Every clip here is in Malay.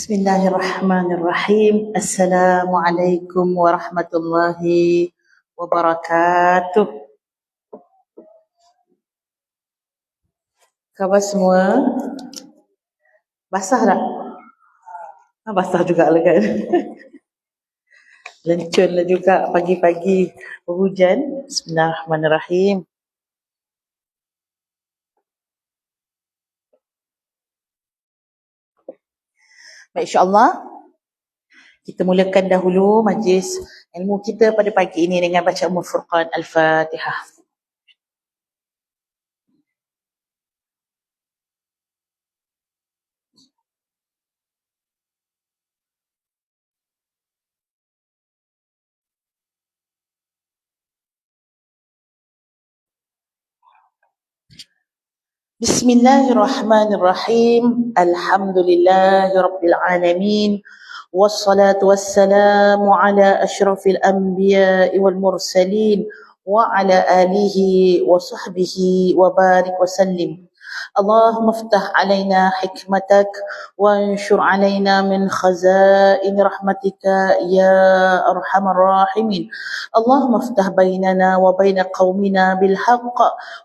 Bismillahirrahmanirrahim. Assalamualaikum warahmatullahi wabarakatuh. Khabar semua? Basah tak? Basah juga lah kan. Lencun lah juga pagi-pagi berhujan. Bismillahirrahmanirrahim. Baik, insyaAllah kita mulakan dahulu majlis ilmu kita pada pagi ini dengan baca Ummul Furqan Al-Fatihah. Bismillahirrahmanirrahim. Alhamdulillahirabbil alamin. Wassalatu wassalamu ala asyrafil anbiya'i wal mursalin wa ala alihi wa sahbihi wa barik wa sallim. اللهم افتح علينا حكمتك وانشر علينا من خزائن رحمتك يا أرحم الراحمين. اللهم افتح بيننا وبين قومنا بالحق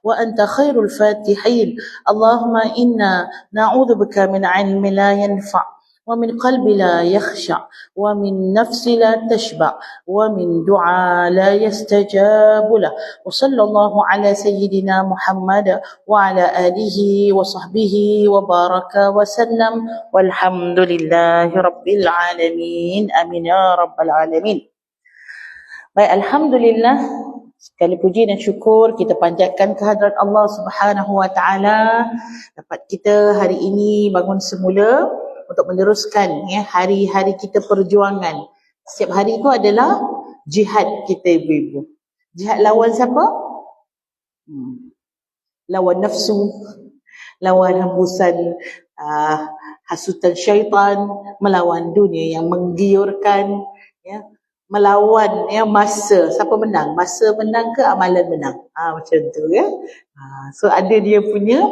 وأنت خير الفاتحين. اللهم إنا نعوذ بك من علم لا ينفع ومن قلب لا يخشع ومن نفس لا تشبع ومن دعاء لا يستجاب له. وصلى الله على سيدنا محمد وعلى آله وصحبه وبارك وسلم والحمد لله رب العالمين. آمين يا رب العالمين. Baik, Alhamdulillah, sekali puji dan syukur kita panjatkan kehadrat Allah Subhanahu Wa Taala dapat kita hari ini bangun semula untuk meneruskan hari-hari kita perjuangan. Setiap hari itu adalah jihad kita, ibu-ibu. Jihad lawan siapa? Lawan nafsu, lawan hembusan hasutan syaitan, melawan dunia yang menggiurkan, melawan masa. Siapa menang? Masa menang ke amalan menang? Macam tu ya. So ada dia punya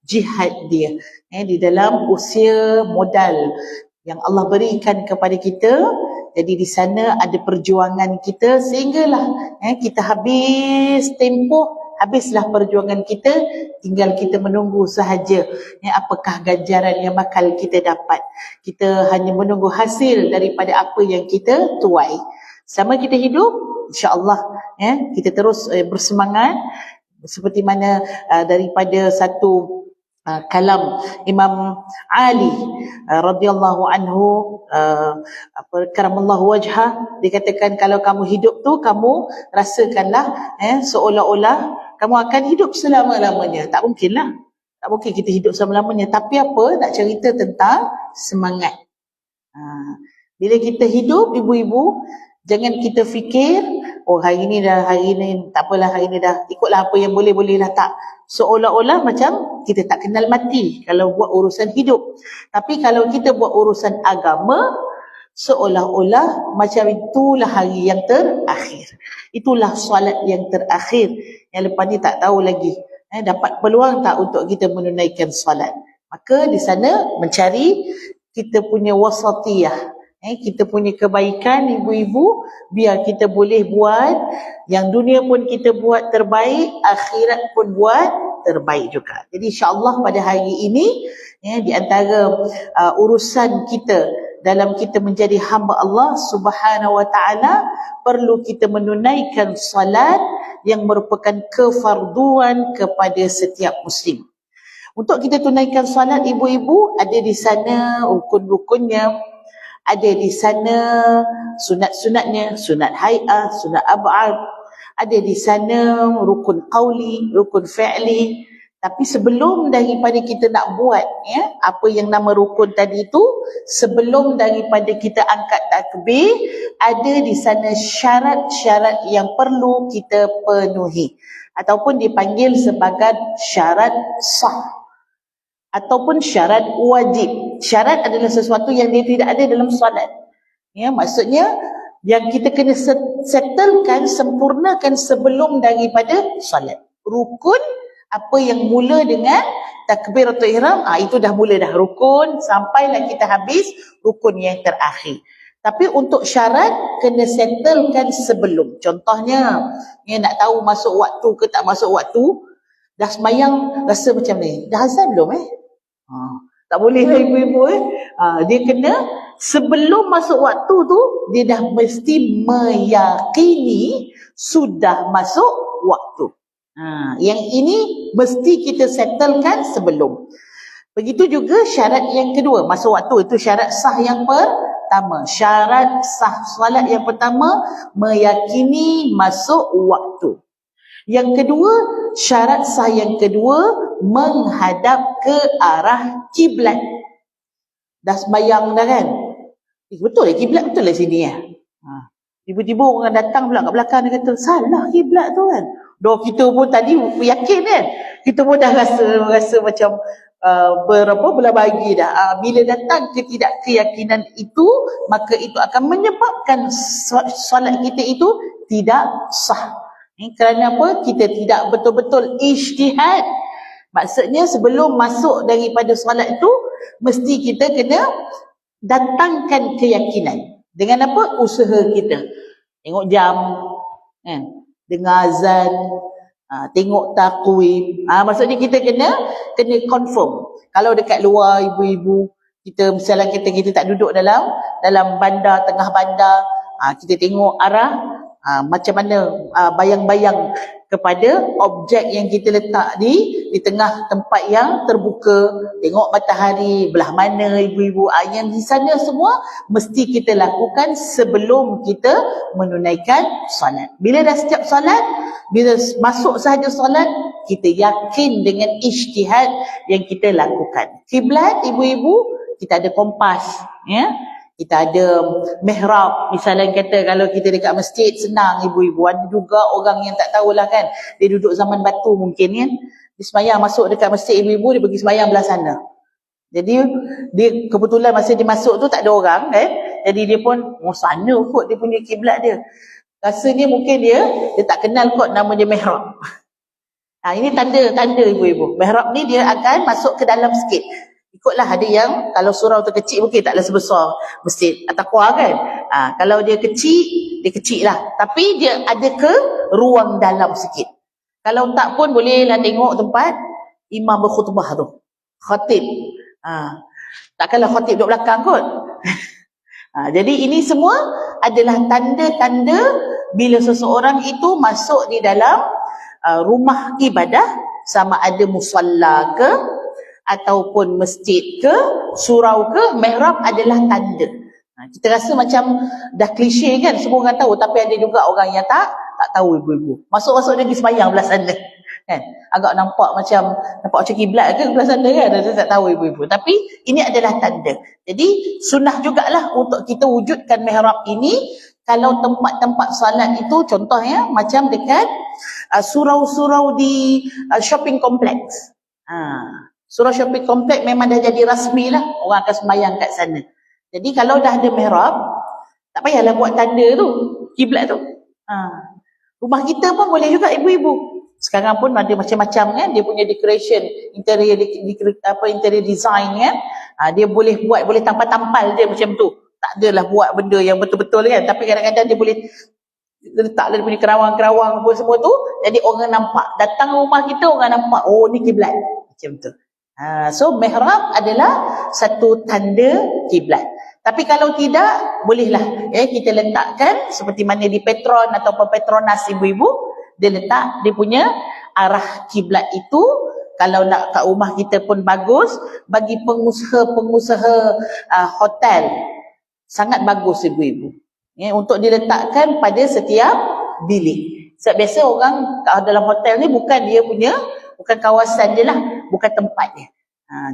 jihad dia di dalam usia modal yang Allah berikan kepada kita. Jadi di sana ada perjuangan kita sehinggalah kita habis tempoh, habislah perjuangan kita, tinggal kita menunggu sahaja apakah ganjaran yang bakal kita dapat. Kita hanya menunggu hasil daripada apa yang kita tuai. Selama kita hidup, insya-Allah kita terus bersemangat seperti mana daripada satu kalam Imam Ali radhiyallahu anhu, karamallahu wajhah, dikatakan kalau kamu hidup tu kamu rasakanlah seolah-olah kamu akan hidup selama-lamanya. Tak mungkinlah. Tak mungkin kita hidup selama-lamanya. Tapi apa? Nak cerita tentang semangat. Bila kita hidup, ibu-ibu, jangan kita fikir, hari ni tak apalah, hari ni dah ikutlah apa yang boleh-boleh lah. Tak. Seolah-olah macam kita tak kenal mati kalau buat urusan hidup. Tapi kalau kita buat urusan agama, seolah-olah macam itulah hari yang terakhir. Itulah solat yang terakhir. Yang lepas ni tak tahu lagi dapat peluang tak untuk kita menunaikan solat. Maka di sana mencari kita punya wasatiyah. Kita punya kebaikan, ibu-ibu, biar kita boleh buat yang dunia pun kita buat terbaik, akhirat pun buat terbaik juga. Jadi insya-Allah pada hari ini di antara urusan kita dalam kita menjadi hamba Allah Subhanahu Wa Taala, perlu kita menunaikan salat yang merupakan kefarduan kepada setiap muslim. Untuk kita tunaikan salat, ibu-ibu, ada di sana rukun-rukunnya, ada di sana sunat-sunatnya, sunat hai'ah, sunat ab'ad, ada di sana rukun qauli, rukun fi'li. Tapi sebelum daripada kita nak buat apa yang nama rukun tadi itu, sebelum daripada kita angkat takbir, ada di sana syarat-syarat yang perlu kita penuhi ataupun dipanggil sebagai syarat sah ataupun syarat wajib. Syarat adalah sesuatu yang dia tidak ada dalam solat. Maksudnya yang kita kena settlekan, sempurnakan sebelum daripada solat. Rukun Apa yang mula dengan takbiratul ihram, itu dah mula dah rukun sampailah kita habis rukun yang terakhir. Tapi untuk syarat kena settlekan sebelum. Contohnya, nak tahu masuk waktu ke tak masuk waktu, dah sembahyang rasa macam ni, dah azan belum tak boleh lah ibu-ibu dia kena sebelum masuk waktu tu dia dah mesti meyakini sudah masuk waktu. Yang ini mesti kita settlekan sebelum. Begitu juga syarat yang kedua, masuk waktu, itu syarat sah yang pertama. Syarat sah solat yang pertama, meyakini masuk waktu. Yang kedua, syarat sah yang kedua, menghadap ke arah kiblat. Dah sembahyang dah kan? Betul lah kiblat, betul lah sini ya. Tiba-tiba orang datang pula kat belakang, dia kata, salah kiblat tu kan. Kita pun tadi yakin kan? Kita pun dah rasa macam belah bagi dah. Bila datang ketidakkeyakinan itu, maka itu akan menyebabkan solat kita itu tidak sah. Kerana apa? Kita tidak betul-betul ijtihad. Maksudnya sebelum masuk daripada solat itu, mesti kita kena datangkan keyakinan. Dengan apa? Usaha kita. Tengok jam, kan? Dengar azan, tengok takwim. Maksudnya kita kena confirm. Kalau dekat luar ibu-ibu, kita misalnya kita tak duduk dalam bandar, tengah bandar, kita tengok arah, macam mana bayang-bayang kepada objek yang kita letak di tengah tempat yang terbuka, tengok matahari belah mana ibu-ibu, yang di sana semua mesti kita lakukan sebelum kita menunaikan solat. Bila dah setiap solat, bila masuk sahaja solat, kita yakin dengan ijtihad yang kita lakukan. Kiblat ibu-ibu, kita ada kompas, ya. Kita ada mihrab, misalnya kata kalau kita dekat masjid senang ibu-ibu. Ada juga orang yang tak tahulah kan, dia duduk zaman batu mungkin kan, dia sembahyang masuk dekat masjid ibu-ibu, dia pergi sembahyang belah sana. Jadi dia kebetulan masa dia masuk tu tak ada orang kan, jadi dia pun sana kot dia punya kiblat dia. Rasanya mungkin dia tak kenal kot nama dia mihrab. Ini tanda ibu-ibu. Mihrab ni dia akan masuk ke dalam sikit. Ikutlah, ada yang kalau surau tu kecil mungkin taklah sebesar masjid At-Taqwa kan. Kalau dia kecil lah. Tapi dia ada ke ruang dalam sikit. Kalau tak pun bolehlah tengok tempat imam berkhutbah tu. Khatib. Takkanlah khatib duduk belakang kot. Jadi ini semua adalah tanda-tanda bila seseorang itu masuk di dalam rumah ibadah, sama ada musalla ke, ataupun masjid ke, surau ke, mihrab adalah tanda. Kita rasa macam dah klise kan, semua orang tahu, tapi ada juga orang yang tak tahu ibu-ibu. Masuk-masuk dia pergi sembahyang belah sana. Kan? Agak nampak macam kiblat ke belah sana kan, dia tak tahu ibu-ibu. Tapi ini adalah tanda. Jadi sunnah jugalah untuk kita wujudkan mihrab ini. Kalau tempat-tempat salat itu contohnya macam dekat surau-surau di shopping complex. Surau shopping complex memang dah jadi rasmi lah, orang akan sembahyang kat sana. Jadi kalau dah ada mihrab, tak payahlah buat tanda tu, kiblat tu. Rumah kita pun boleh juga ibu-ibu. Sekarang pun ada macam-macam kan, dia punya decoration, interior design kan. Dia boleh buat, boleh tampal-tampal dia macam tu. Tak adalah buat benda yang betul-betul kan, tapi kadang-kadang dia boleh letak dia punya kerawang-kerawang apa semua tu, jadi orang nampak. Datang rumah kita orang nampak, oh ni kiblat. Macam tu. So mihrab adalah satu tanda kiblat. Tapi kalau tidak, bolehlah kita letakkan seperti mana di Petron ataupun Petronas ibu-ibu, dia letak dia punya arah kiblat itu. Kalau nak kat rumah kita pun bagus. Bagi pengusaha-pengusaha hotel, sangat bagus ibu-ibu, untuk diletakkan pada setiap bilik. Sebab biasa orang dalam hotel ni bukan kawasan dia lah, bukan tempat dia.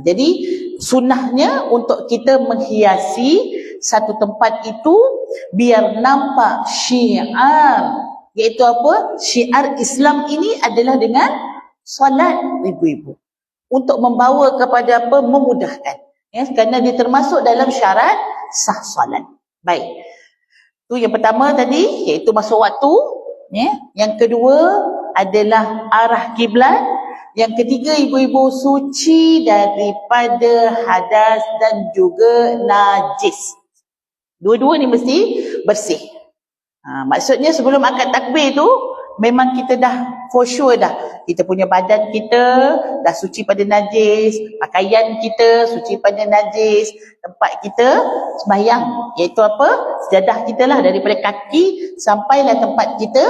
Jadi sunnahnya untuk kita menghiasi satu tempat itu biar nampak syiar, iaitu apa? Syiar Islam ini adalah dengan solat ibu-ibu, untuk membawa kepada apa? Memudahkan, kerana dia termasuk dalam syarat sah solat. Baik, itu yang pertama tadi, iaitu masuk waktu. Yang kedua adalah arah kiblat. Yang ketiga, ibu-ibu, suci daripada hadas dan juga najis. Dua-dua ni mesti bersih. Maksudnya sebelum akad takbir tu memang kita dah for sure dah. Kita punya badan kita dah suci pada najis, pakaian kita suci pada najis, tempat kita sembahyang iaitu apa? Sejadah kita lah, daripada kaki sampailah tempat kita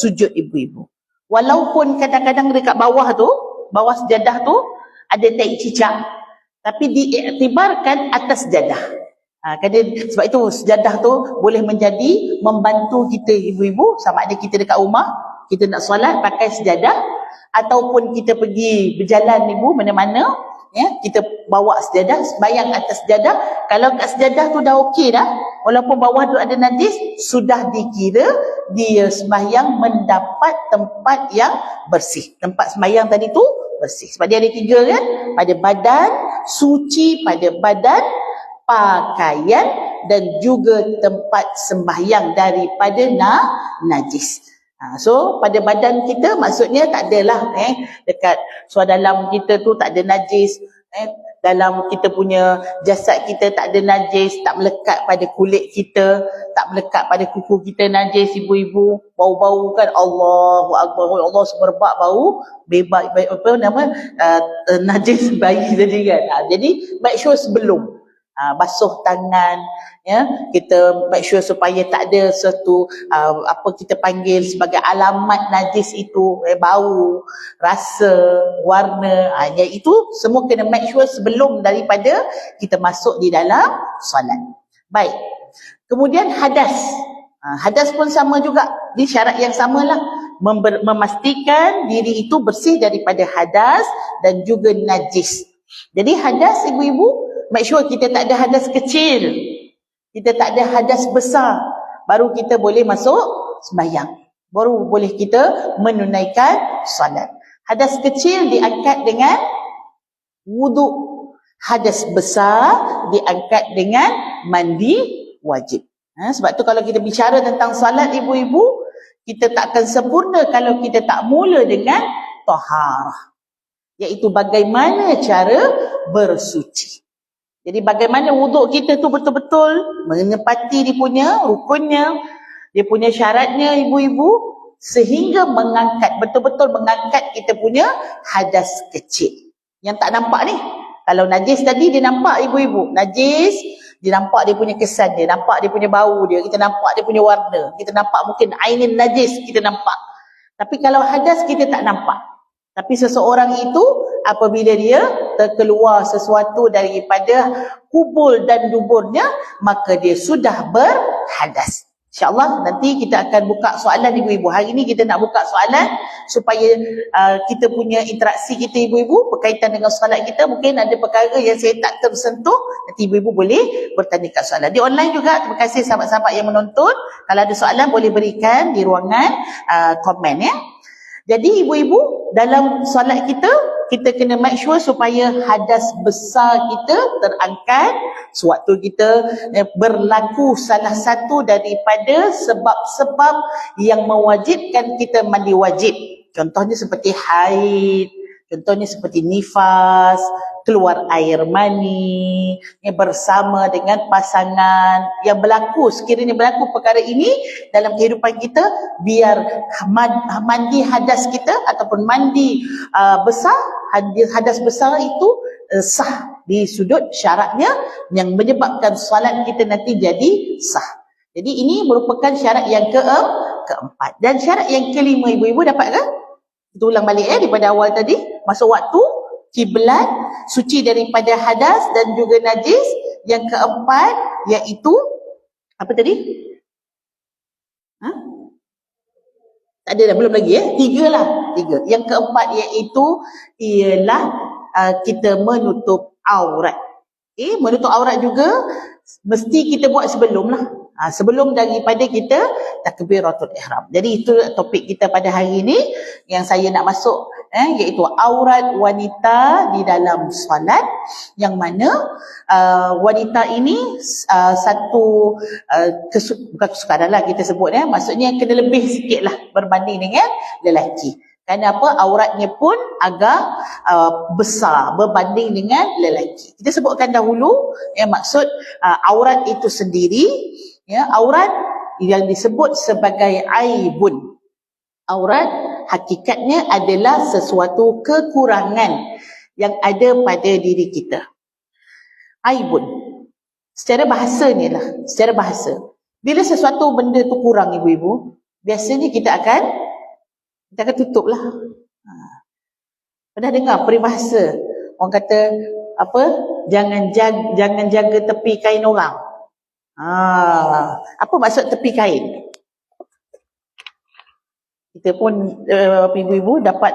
sujud, ibu-ibu. Walaupun kadang-kadang dekat bawah tu, bawah sejadah tu ada tai cicak, tapi diiktibarkan atas sejadah. Sebab itu sejadah tu boleh menjadi membantu kita, ibu-ibu, sama ada kita dekat rumah kita nak solat pakai sejadah, ataupun kita pergi berjalan, ibu, mana-mana ya, kita bawa sejadah, sembahyang atas sejadah. Kalau kat sejadah tu dah okey dah, walaupun bawah tu ada najis, sudah dikira dia sembahyang mendapat tempat yang bersih. Tempat sembahyang tadi tu bersih. Sebab dia ada tiga kan, pada badan, suci pada badan, pakaian, dan juga tempat sembahyang daripada najis. So pada badan kita maksudnya tak adalah dekat suara dalam kita tu tak ada najis, dalam kita punya jasad kita tak ada najis, tak melekat pada kulit kita, tak melekat pada kuku kita najis, ibu-ibu. Bau-bau kan, Allahu Akbar, Allah semerbak bau bebas, apa nama, najis bayi tadi kan. Jadi make sure sebelum basuh tangan ya, kita make sure supaya tak ada satu apa kita panggil sebagai alamat najis itu, bau, rasa, warna, itu semua kena make sure sebelum daripada kita masuk di dalam solat. Baik, kemudian hadas. Hadas pun sama juga, di syarat yang samalah, memastikan diri itu bersih daripada hadas dan juga najis. Jadi hadas, ibu-ibu, make sure kita tak ada hadas kecil, kita tak ada hadas besar, baru kita boleh masuk sembahyang, baru boleh kita menunaikan solat. Hadas kecil diangkat dengan wuduk, hadas besar diangkat dengan mandi wajib. Sebab tu kalau kita bicara tentang solat, ibu-ibu, kita tak akan sempurna kalau kita tak mula dengan taharah, iaitu bagaimana cara bersuci. Jadi bagaimana wuduk kita tu betul-betul menepati dia punya rukunnya, dia punya syaratnya, ibu-ibu, sehingga mengangkat, betul-betul mengangkat kita punya hadas kecil yang tak nampak ni. Kalau najis tadi dia nampak, ibu-ibu, najis dia nampak dia punya kesan dia, nampak dia punya bau dia, kita nampak dia punya warna, kita nampak mungkin ainin najis kita nampak. Tapi kalau hadas kita tak nampak. Tapi seseorang itu apabila dia terkeluar sesuatu daripada kubul dan duburnya, maka dia sudah berhadas. InsyaAllah nanti kita akan buka soalan, ibu-ibu. Hari ini kita nak buka soalan supaya kita punya interaksi kita, ibu-ibu, berkaitan dengan soalan kita. Mungkin ada perkara yang saya tak tersentuh, nanti ibu-ibu boleh bertanya kat soalan. Di online juga, terima kasih sahabat-sahabat yang menonton. Kalau ada soalan boleh berikan di ruangan komen ya. Jadi ibu-ibu, dalam solat kita, kita kena make sure supaya hadas besar kita terangkat sewaktu kita berlaku salah satu daripada sebab-sebab yang mewajibkan kita mandi wajib. Contohnya seperti haid, contohnya seperti nifas, keluar air mani, bersama dengan pasangan yang berlaku, sekiranya berlaku perkara ini dalam kehidupan kita, biar mandi hadas kita ataupun mandi besar, hadas besar itu sah di sudut syaratnya yang menyebabkan solat kita nanti jadi sah. Jadi ini merupakan syarat yang keempat. Dan syarat yang kelima, ibu-ibu, dapat ke? Kita ulang balik daripada awal tadi. Masuk waktu, kiblat, suci daripada hadas dan juga najis. Yang keempat iaitu apa tadi? Tak ada dah, belum lagi tiga lah. Yang keempat iaitu ialah kita menutup aurat. Menutup aurat juga mesti kita buat sebelum lah. Sebelum daripada kita takbiratul ihram. Jadi itu topik kita pada hari ini yang saya nak masuk, iaitu aurat wanita di dalam solat, yang mana wanita ini satu bukan kesukaran lah kita sebut, maksudnya kena lebih sikit lah berbanding dengan lelaki. Kerana apa? Auratnya pun agak besar berbanding dengan lelaki. Kita sebutkan dahulu, maksud aurat itu sendiri, aurat yang disebut sebagai aibun. Aurat hakikatnya adalah sesuatu kekurangan yang ada pada diri kita. Aibun. Secara bahasanya lah, secara bahasa. Bila sesuatu benda tu kurang ibu-ibu, biasanya kita akan tutup lah. Pernah dengar peribahasa orang kata apa? Jangan jaga tepi kain orang. Apa maksud tepi kain? Kita pun ibu-ibu dapat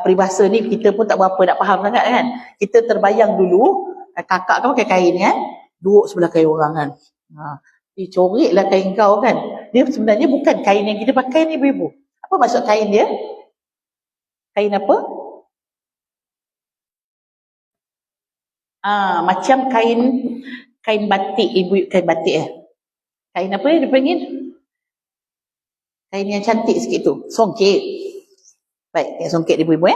peribahasa ni, kita pun tak berapa nak faham sangat kan. Kita terbayang dulu kakak kan pakai kain kan, duduk sebelah kain orang kan. Coriklah kain kau kan. Dia sebenarnya bukan kain yang kita pakai ni ibu-ibu. Apa maksud kain dia? Kain apa? Macam kain batik ibu, kain batik Kain apa yang dipanggil? Kain yang cantik sikit tu, songket. Baik, kain songket ibu-ibu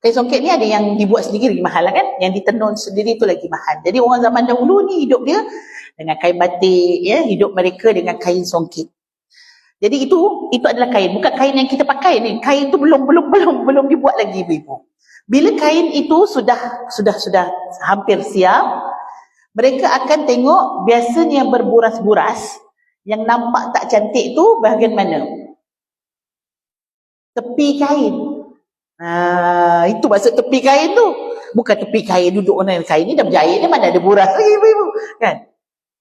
Kain songket ni ada yang dibuat sendiri lagi mahal lah kan? Yang ditenun sendiri tu lagi mahal. Jadi orang zaman dahulu ni hidup dia dengan kain batik, hidup mereka dengan kain songket. Jadi itu adalah kain, bukan kain yang kita pakai ni. Kain tu belum dibuat lagi ibu-ibu. Bila kain itu sudah hampir siap, mereka akan tengok biasanya berburas-buras. Yang nampak tak cantik tu bahagian mana? Tepi kain. Itu maksud tepi kain tu. Bukan tepi kain duduk orang kain ni dah berjahit ni, mana ada buras lagi ibu-ibu kan?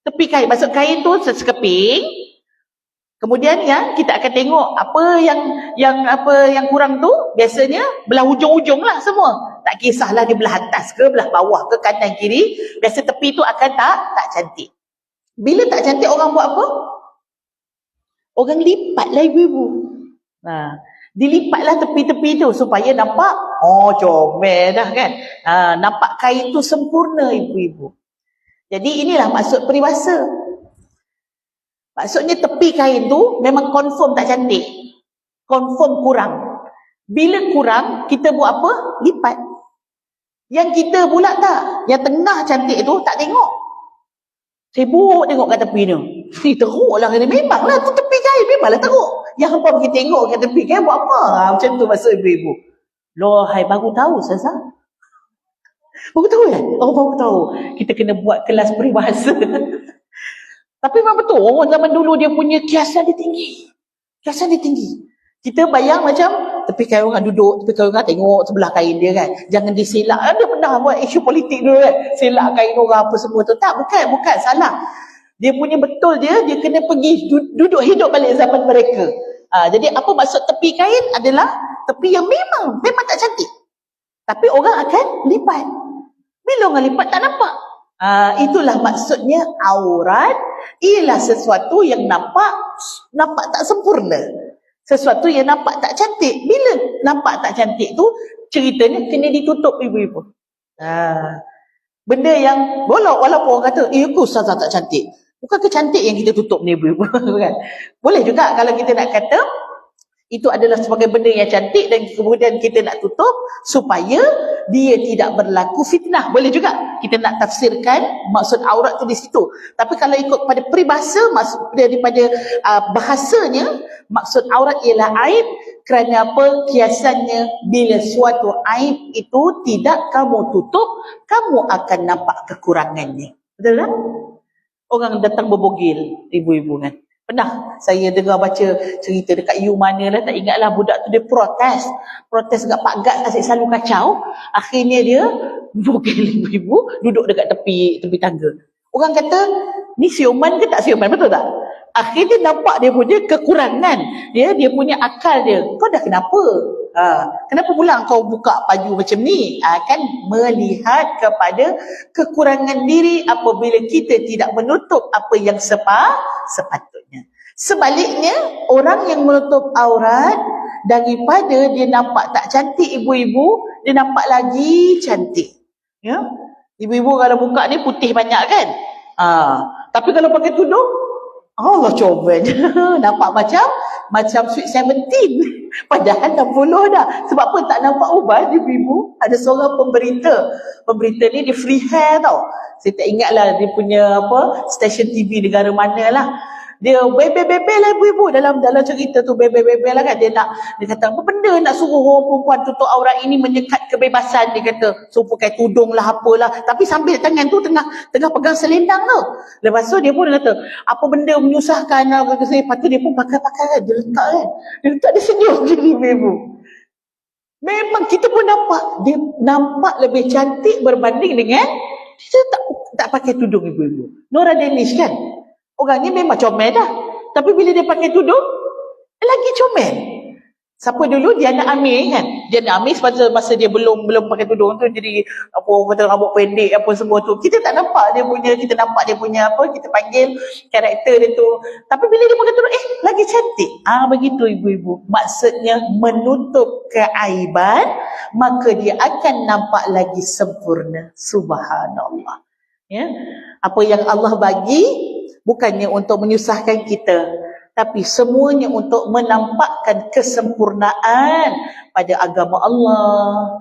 Tepi kain, maksud kain tu sekeping. Kemudian kita akan tengok apa yang kurang tu, biasanya belah ujung-ujung lah semua. Tak kisahlah dia belah atas ke, belah bawah ke, kanan kiri, biasa tepi tu akan tak cantik. Bila tak cantik orang buat apa? Orang lipatlah ibu-ibu. Dilipatlah tepi-tepi tu supaya nampak comel dah kan. Nampak kain tu sempurna ibu-ibu. Jadi inilah maksud peribahasa. Maksudnya tepi kain tu memang confirm tak cantik. Confirm kurang. Bila kurang, kita buat apa? Lipat. Yang kita pula tak. Yang tengah cantik tu tak tengok. Sibuk tengok kat tepi tu. Teruk lah. Memanglah tu tepi kain. Memanglah teruk. Yang hampa pergi tengok kat tepi kain buat apa? Macam tu maksud ibu-ibu. Lohai, baru tahu Sasa. Baru tahu kan? Baru tahu. Kita kena buat kelas peribahasa. Tapi memang betul, orang zaman dulu dia punya kiasan dia tinggi. Kiasan dia tinggi. Kita bayang macam tepi kain orang duduk, tepi kain orang tengok sebelah kain dia kan. Jangan disilak. Dia pernah buat isu politik dulu kan. Silak kain orang apa semua tu. Tak, bukan. Salah. Dia punya betul dia kena pergi duduk hidup balik zaman mereka. Jadi apa maksud tepi kain adalah tepi yang memang tak cantik. Tapi orang akan lipat. Bila orang lipat tak nampak. Itulah maksudnya aurat ialah sesuatu yang nampak tak sempurna. Sesuatu yang nampak tak cantik. Bila nampak tak cantik tu, ceritanya kena ditutup ibu-ibu. Benda yang walaupun orang kata, aku Ustazah tak cantik. Bukan kecantik yang kita tutup ni ibu-ibu kan? Boleh juga kalau kita nak kata itu adalah sebagai benda yang cantik dan kemudian kita nak tutup supaya dia tidak berlaku fitnah. Boleh juga kita nak tafsirkan maksud aurat tu di situ. Tapi kalau ikut pada peribahasa, maksud daripada bahasanya, maksud aurat ialah aib. Kerana apa? Kiasannya bila suatu aib itu tidak kamu tutup, kamu akan nampak kekurangannya. Betul tak? Orang datang berbogil, ibu-ibu kan. Pernah saya dengar baca cerita dekat U mana lah, tak ingatlah, budak tu dia protes dekat Pak Gad asyik selalu kacau. Akhirnya dia bogil ibu-ibu, duduk dekat tepi tangga. Orang kata, ni sioman ke tak sioman, betul tak? Akhirnya nampak dia punya kekurangan, dia punya akal dia. Kau dah kenapa? Kenapa pula kau buka baju macam ni? Kan melihat kepada kekurangan diri apabila kita tidak menutup apa yang sepatutnya. Sebaliknya, orang yang menutup aurat, daripada dia nampak tak cantik ibu-ibu, dia nampak lagi cantik. Ya? Ibu-ibu kalau buka ni putih banyak kan? Tapi kalau pakai tudung, Allah comel. Nampak macam Sweet 17. Padahal 60 dah. Sebab apa tak nampak ubah ibu-ibu? Ada seorang pemberita ni dia free hair tau. Saya tak ingat lah dia punya apa stesen TV negara mana lah. Dia bebel-bebel lah ibu-ibu dalam cerita tu, bebel-bebel lah kan. Dia kata apa benda nak suruh orang perempuan tutup aurat ini, menyekat kebebasan, dia kata suruh pakai tudung lah apalah, tapi sambil tangan tu tengah pegang selendang tu. Lepas tu dia pun kata apa benda menyusahkan lah, kata saya. Lepas tu dia pun pakai kan, dia letak dia senyum je ibu-ibu. Memang kita pun dia nampak lebih cantik berbanding dengan dia tak pakai tudung ibu-ibu. Nora Danish kan, orang ni memang comel dah, tapi bila dia pakai tudung lagi comel. Siapa dulu? Diana Amir kan. Diana Amir masa dia belum pakai tudung tu jadi apa orang kata rambut pendek apa semua tu. Kita tak nampak dia punya, kita nampak dia punya apa, kita panggil karakter dia tu. Tapi bila dia pakai tudung lagi cantik. Begitu ibu-ibu. Maksudnya menutup keaiban, maka dia akan nampak lagi sempurna. Subhanallah. Ya. Apa yang Allah bagi bukannya untuk menyusahkan kita, tapi semuanya untuk menampakkan kesempurnaan pada agama Allah,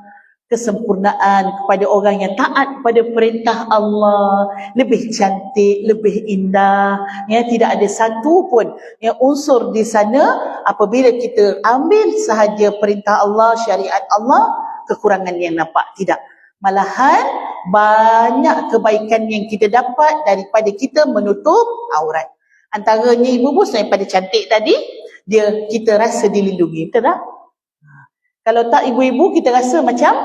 kesempurnaan kepada orang yang taat pada perintah Allah, lebih cantik, lebih indah. Ya, tidak ada satu pun yang unsur di sana apabila kita ambil sahaja perintah Allah, syariat Allah, kekurangan yang nampak. Tidak. Malahan banyak kebaikan yang kita dapat daripada kita menutup aurat. Antaranya ibu-ibu selain pada cantik tadi, kita rasa dilindungi, betul tak? Kalau tak ibu-ibu, kita rasa macam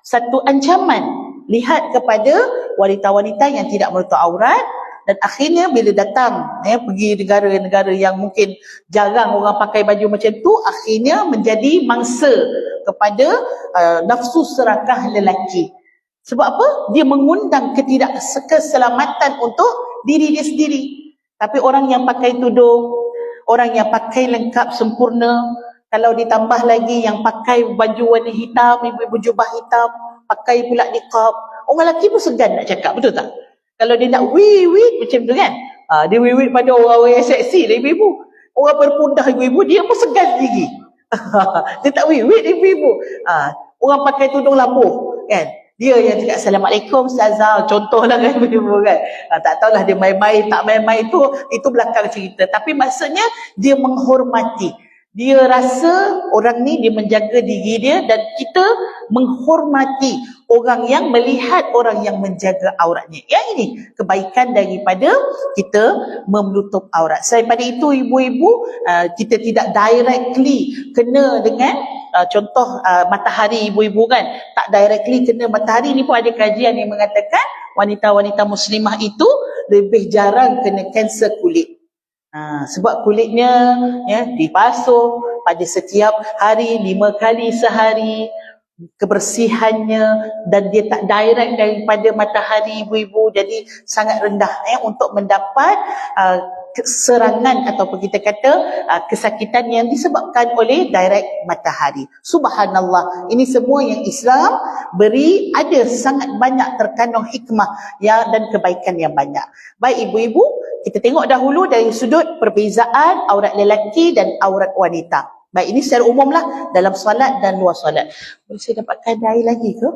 satu ancaman. Lihat kepada wanita-wanita yang tidak menutup aurat, dan akhirnya bila datang pergi negara-negara yang mungkin jarang orang pakai baju macam tu, akhirnya menjadi mangsa kepada nafsu serakah lelaki. Sebab apa? Dia mengundang ketidakkeselamatan untuk diri dia sendiri. Tapi orang yang pakai tudung, orang yang pakai lengkap sempurna, kalau ditambah lagi yang pakai baju warna hitam, ibu-ibu jubah hitam, pakai pula niqab, orang lelaki pun segan nak cakap, betul tak? Kalau dia nak wee macam tu kan, dia wee pada orang-orang yang seksi lah ibu-ibu. Orang berpundah ibu-ibu, dia pun segan sendiri. Dia tak wee ibu-ibu. Orang pakai tudung lambuh kan, dia yang cakap Assalamualaikum Ustazah, contohlah kan ibu-ibu kan. Tak tahulah dia main-main tak main-main itu belakang cerita. Tapi maksudnya dia menghormati. Dia rasa orang ni dia menjaga diri dia, dan kita menghormati orang yang melihat orang yang menjaga auratnya. Yang ini kebaikan daripada kita menutup aurat. Selain pada itu ibu-ibu, kita tidak directly kena dengan contoh matahari ibu-ibu kan. Tak directly kena matahari. Ni pun ada kajian yang mengatakan wanita-wanita muslimah itu lebih jarang kena kanser kulit. Sebab kulitnya dibasuh pada setiap hari 5 kali sehari, kebersihannya, dan dia tak direct daripada matahari ibu-ibu, jadi sangat rendah untuk mendapat serangan ataupun kita kata kesakitan yang disebabkan oleh direct matahari. Subhanallah, ini semua yang Islam beri, ada sangat banyak terkandung hikmah dan kebaikan yang banyak. Baik ibu-ibu, kita tengok dahulu dari sudut perbezaan aurat lelaki dan aurat wanita. Baik, ini secara umum lah dalam solat dan luar solat. Boleh saya dapatkan air lagi ke?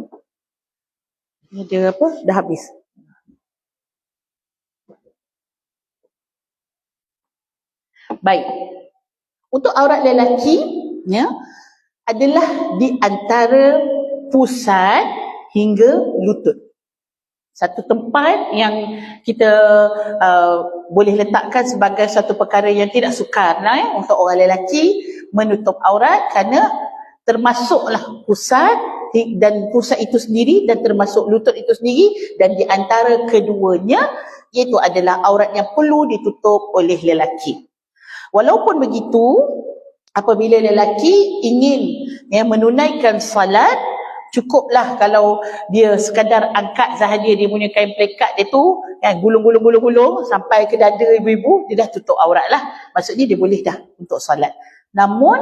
Ini ada apa? Dah habis. Baik. Untuk aurat lelaki adalah di antara pusat hingga lutut. Satu tempat yang kita boleh letakkan sebagai satu perkara yang tidak sukar untuk orang lelaki menutup aurat, kerana termasuklah pusat dan pusat itu sendiri dan termasuk lutut itu sendiri, dan di antara keduanya iaitu adalah aurat yang perlu ditutup oleh lelaki. Walaupun begitu, apabila lelaki ingin menunaikan salat, cukuplah kalau dia sekadar angkat sahaja dia punya kain pelekat dia tu, gulung-gulung sampai ke dada ibu-ibu, dia dah tutup aurat lah. Maksudnya dia boleh dah untuk salat. Namun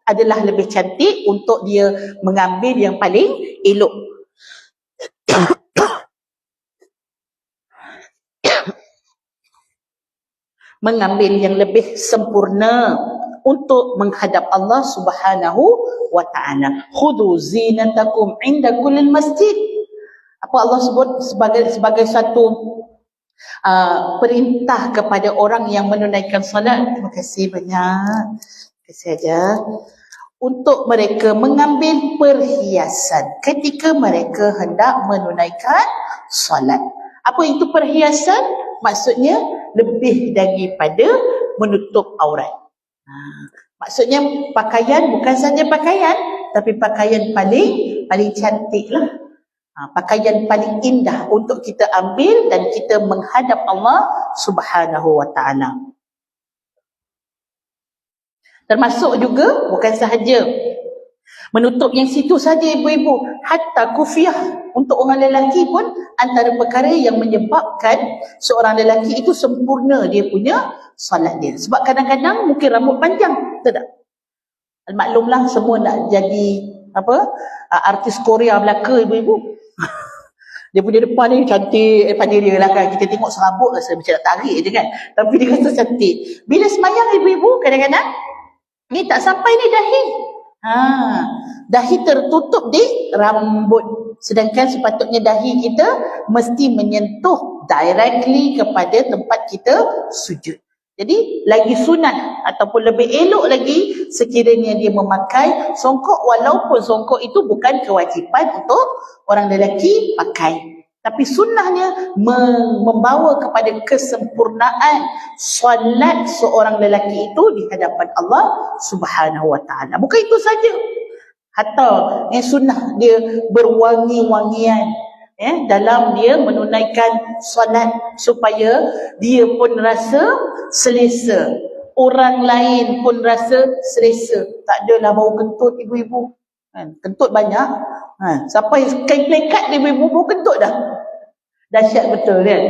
adalah lebih cantik untuk dia mengambil yang paling elok. Mengambil yang lebih sempurna untuk menghadap Allah Subhanahu wa taala. Khudhu zinatakum inda kullil masjid. Apa Allah sebut sebagai satu perintah kepada orang yang menunaikan solat. Terima kasih banyak. Terima kasih saja. Untuk mereka mengambil perhiasan ketika mereka hendak menunaikan solat. Apa itu perhiasan? Maksudnya lebih daripada menutup aurat. Maksudnya pakaian bukan saja pakaian, tapi pakaian paling cantik lah. Pakaian paling indah untuk kita ambil dan kita menghadap Allah Subhanahu wa taala. Termasuk juga bukan sahaja menutup yang situ saja ibu-ibu, hatta kufiah untuk orang lelaki pun antara perkara yang menyebabkan seorang lelaki itu sempurna dia punya solat dia. Sebab kadang-kadang mungkin rambut panjang, betul tak? Maklumlah semua nak jadi artis Korea belaka ibu-ibu. Dia punya depan ni cantik daripada dia lah kan. Kita tengok serabut rasa macam nak tarik je kan. Tapi dia kata cantik. Bila semayang ibu-ibu kadang-kadang ni tak sampai ni dahi. Dahi tertutup di rambut. Sedangkan sepatutnya dahi kita mesti menyentuh directly kepada tempat kita sujud. Jadi lagi sunat ataupun lebih elok lagi sekiranya dia memakai songkok, walaupun songkok itu bukan kewajipan untuk orang lelaki pakai. Tapi sunnahnya membawa kepada kesempurnaan solat seorang lelaki itu di hadapan Allah Subhanahu wa taala. Bukan itu saja. Hatta yang sunnah dia berwangi-wangian dalam dia menunaikan solat supaya dia pun rasa selesa. Orang lain pun rasa selesa. Tak adalah bau kentut ibu-ibu. Kentut banyak. Sampai kain plekat ibu-ibu bau kentut dah. Dahsyat betul kan.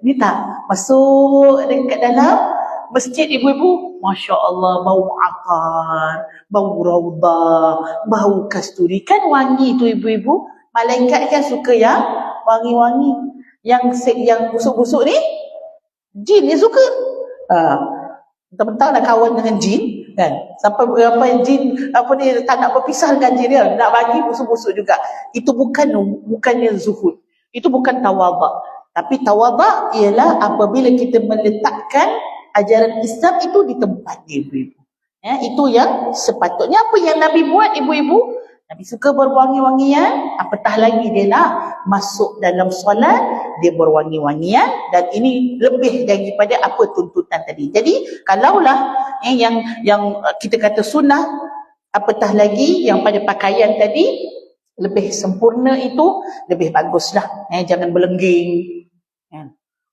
Ni tak masuk dekat dalam masjid ibu-ibu, Masya Allah, bau akar, bau raudah, bau kasturi. Kan wangi tu ibu-ibu. Malaikat kan suka yang wangi-wangi. Yang busuk-busuk ni jin dia suka. Mentang-mentang nak kawan dengan jin kan. Sampai jin tak nak berpisah dengan jin dia, nak bagi busuk-busuk juga. Itu bukannya zuhud. Itu bukan tawaduk. Tapi tawaduk ialah apabila kita meletakkan ajaran Islam itu di tempat dia ibu-ibu. Itu yang sepatutnya. Apa yang Nabi buat ibu-ibu? Nabi suka berwangi-wangian, apatah lagi dia nak masuk dalam solat, dia berwangi-wangian, dan ini lebih daripada apa tuntutan tadi. Jadi kalaulah yang kita kata sunnah, apatah lagi yang pada pakaian tadi lebih sempurna, itu lebih baguslah. Jangan belengging.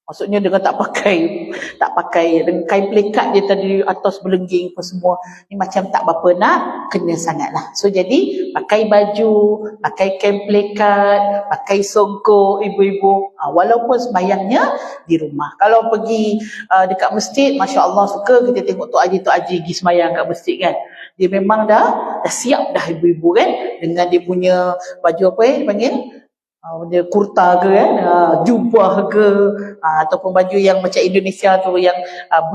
Maksudnya dengan tak pakai dengan kain plekat dia tadi atas belengging apa semua, ni macam tak berapa nak kena sangatlah. So jadi pakai baju, pakai kain plekat, pakai songkok ibu-ibu, walaupun sembahyangnya di rumah. Kalau pergi dekat masjid, Masya Allah suka kita tengok Tok Haji pergi sembahyang kat masjid kan. Dia memang dah siap dah ibu-ibu kan, dengan dia punya baju apa dipanggil, dia kurta ke kan, jubah ke, ataupun baju yang macam Indonesia tu yang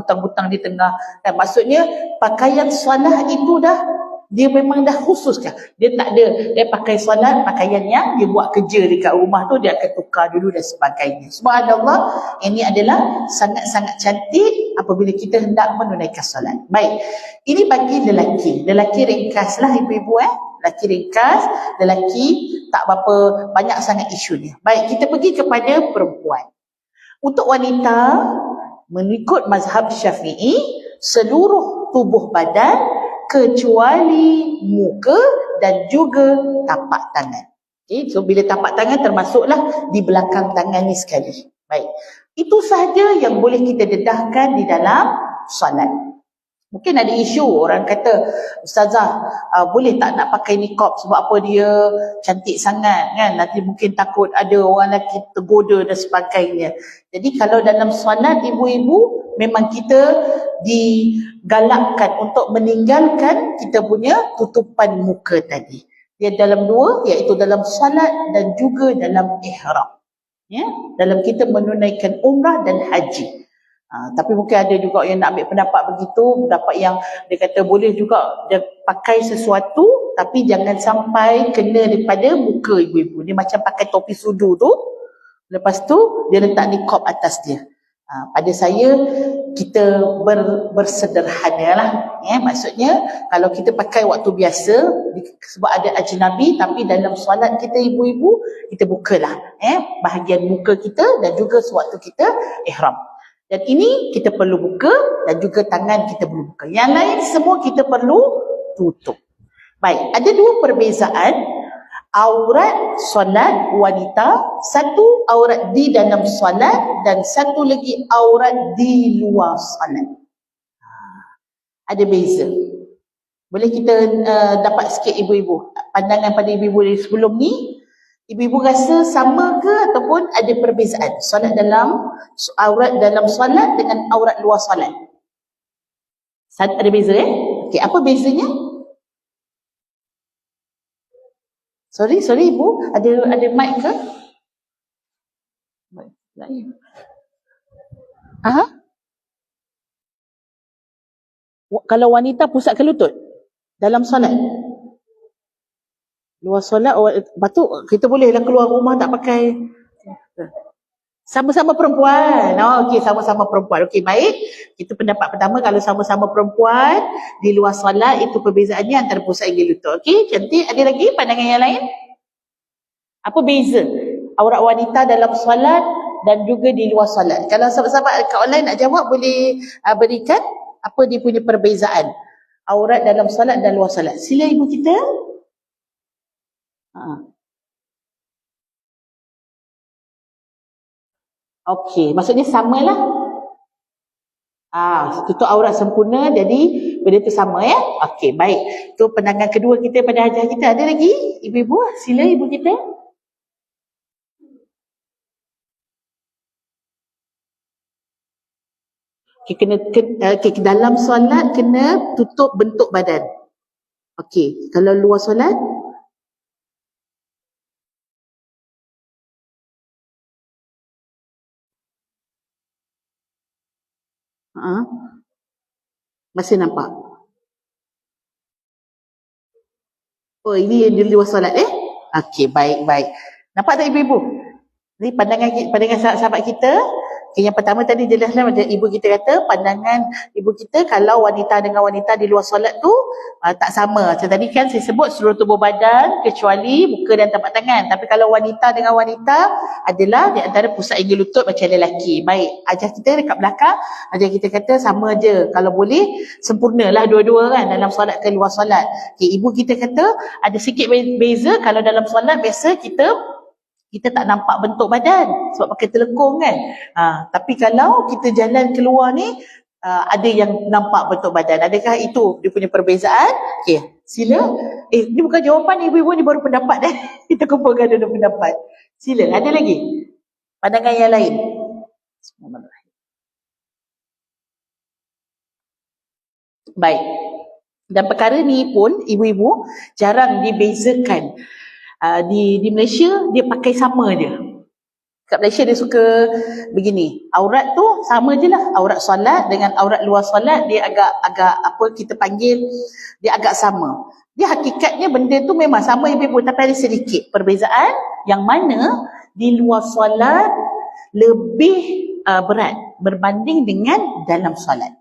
butang-butang di tengah. Maksudnya pakaian solat itu dia memang dah khususkan. Dia tak ada dia pakai solat pakaian yang dia buat kerja dekat rumah tu, dia akan tukar dulu dan sebagainya. Subhanallah, ini adalah sangat-sangat cantik apabila kita hendak menunaikan solat. Baik, ini bagi lelaki. Lelaki ringkaslah ibu-ibu lelaki ringkas, lelaki tak berapa banyak sangat isunya. Baik, kita pergi kepada perempuan. Untuk wanita, mengikut mazhab Syafi'i, seluruh tubuh badan kecuali muka dan juga tapak tangan. Okay, so bila tapak tangan termasuklah di belakang tangan ni sekali. Baik, itu sahaja yang boleh kita dedahkan di dalam solat. Mungkin ada isu orang kata, Ustazah, boleh tak nak pakai niqab sebab apa dia cantik sangat kan, nanti mungkin takut ada orang lelaki tergoda dan sebagainya. Jadi kalau dalam solat ibu-ibu, memang kita digalakkan untuk meninggalkan kita punya tutupan muka tadi. Dia dalam dua, iaitu dalam solat dan juga dalam ihram. Dalam kita menunaikan umrah dan haji. Tapi mungkin ada juga yang nak ambil pendapat begitu, pendapat yang dia kata boleh juga dia pakai sesuatu tapi jangan sampai kena daripada muka ibu-ibu. Dia macam pakai topi sudu tu, lepas tu dia letak niqab atas dia. Pada saya kita bersederhana lah, maksudnya kalau kita pakai waktu biasa sebab ada ajnabi, tapi dalam solat kita ibu-ibu kita bukalah bahagian muka kita dan juga sewaktu kita ihram. Dan ini kita perlu buka dan juga tangan kita perlu buka. Yang lain semua kita perlu tutup. Baik, ada dua perbezaan aurat solat wanita, satu aurat di dalam solat dan satu lagi aurat di luar solat. Ada beza. Boleh kita dapat sikit ibu-ibu pandangan pada ibu-ibu sebelum ni? Ibu-ibu rasa sama ke ataupun ada perbezaan solat dalam aurat dalam solat dengan aurat luar solat? Ada beza Okey, apa bezanya? Sorry ibu, ada mic ke? Kalau wanita pusat ke lutut dalam solat? Luar solat, lepas tu kita bolehlah keluar rumah tak pakai. Sama-sama perempuan. Okey, sama-sama perempuan. Okey, baik. Itu pendapat pertama, kalau sama-sama perempuan di luar solat itu perbezaannya antara pusat hingga lutut. Okey, cantik. Ada lagi pandangan yang lain? Apa beza aurat wanita dalam solat dan juga di luar solat? Kalau sahabat-sahabat kat online nak jawab, boleh berikan apa dia punya perbezaan aurat dalam solat dan luar solat. Sila ibu kita. Okey, maksudnya samalah. Tutup aurat sempurna, jadi benda tu sama ya. Okey, baik. Tu pandangan kedua kita pada hajah kita. Ada lagi ibu-ibu? Sila ibu kita. Okey, dalam solat kena tutup bentuk badan. Okey, kalau luar solat? Masih nampak? Oh, ini di luar solat Okey, baik. Nampak tak ibu-ibu? Ni pandangan sahabat kita. Okay, yang pertama tadi jelaslah macam ibu kita kata, pandangan ibu kita kalau wanita dengan wanita di luar solat tu tak sama. Macam tadi kan saya sebut seluruh tubuh badan kecuali muka dan tapak tangan. Tapi kalau wanita dengan wanita adalah di antara pusat hingga lutut macam lelaki. Baik, ajar kita dekat belakang, ajar kita kata sama je. Kalau boleh sempurnalah dua-dua kan dalam solat ke luar solat. Okay, ibu kita kata ada sikit beza kalau dalam solat biasa kita tak nampak bentuk badan sebab pakai telekung kan. Tapi kalau kita jalan keluar ni ada yang nampak bentuk badan. Adakah itu dia punya perbezaan? Okey, sila. Ni bukan jawapan ibu-ibu, ni baru pendapat kita kumpulkan dulu pendapat. Sila, ada lagi pandangan yang lain? Baik. Dan perkara ni pun ibu-ibu jarang dibezakan. Di Malaysia dia pakai sama je. Kat Malaysia dia suka begini. Aurat tu sama je lah. Aurat solat dengan aurat luar solat dia agak apa kita panggil, dia agak sama. Dia hakikatnya benda tu memang sama ibu-ibu, tapi ada sedikit perbezaan yang mana di luar solat lebih berat berbanding dengan dalam solat.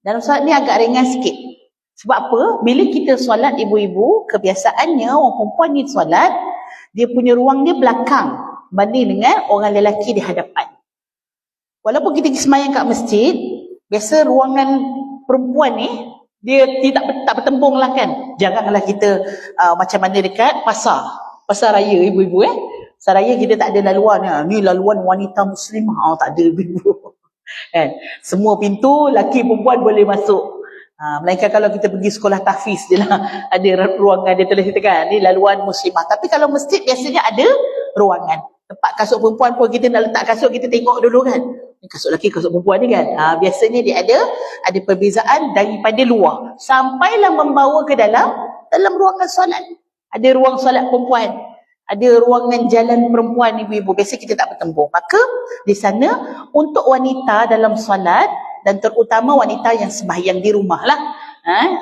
Dalam solat ni agak ringan sikit. Sebab apa? Bila kita solat ibu-ibu, kebiasaannya orang perempuan ni solat, dia punya ruang dia belakang banding dengan orang lelaki di hadapan. Walaupun kita semayang kat masjid, biasa ruangan perempuan ni, dia tak bertembung lah kan. Janganlah kita macam mana dekat pasar raya ibu-ibu Pasar raya kita tak ada laluan. Ni laluan wanita muslimah. Tak ada ibu-ibu. Kan? Semua pintu, laki perempuan boleh masuk. Melainkan kalau kita pergi sekolah tahfiz je lah, ada ruangan dia tulis kan, ni laluan muslimah. Tapi kalau masjid biasanya ada ruangan. Tempat kasut perempuan pun kita nak letak kasut, kita tengok dulu kan, ni kasut lelaki, kasut perempuan ni kan. Biasanya dia ada perbezaan daripada luar sampailah membawa ke dalam ruangan solat. Ada ruang solat perempuan, ada ruangan jalan perempuan ibu-ibu, biasa kita tak bertembung. Maka di sana untuk wanita dalam solat, dan terutama wanita yang sembahyang di rumah lah,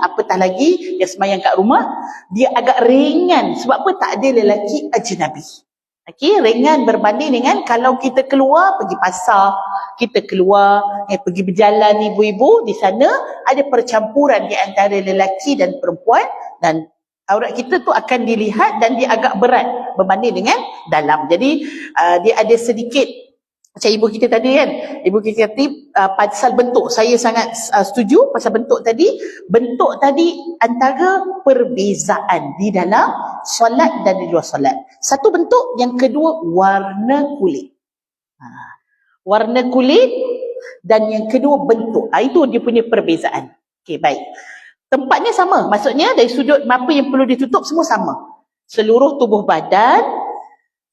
apatah lagi dia sembahyang kat rumah, dia agak ringan. Sebab apa? Tak ada lelaki ajnabi. Okey, ringan berbanding dengan kalau kita keluar pergi pasar, kita keluar pergi berjalan ibu-ibu, di sana ada percampuran di antara lelaki dan perempuan, dan aurat kita tu akan dilihat dan dia agak berat berbanding dengan dalam. Jadi dia ada sedikit macam ibu kita tadi kan, ibu kita tadi pasal bentuk, saya sangat setuju pasal bentuk tadi. Bentuk tadi antara perbezaan di dalam solat dan di luar solat. Satu bentuk, yang kedua warna kulit. Warna kulit dan yang kedua bentuk. Itu dia punya perbezaan. Okey, baik. Tempatnya sama, maksudnya dari sudut apa yang perlu ditutup semua sama. Seluruh tubuh badan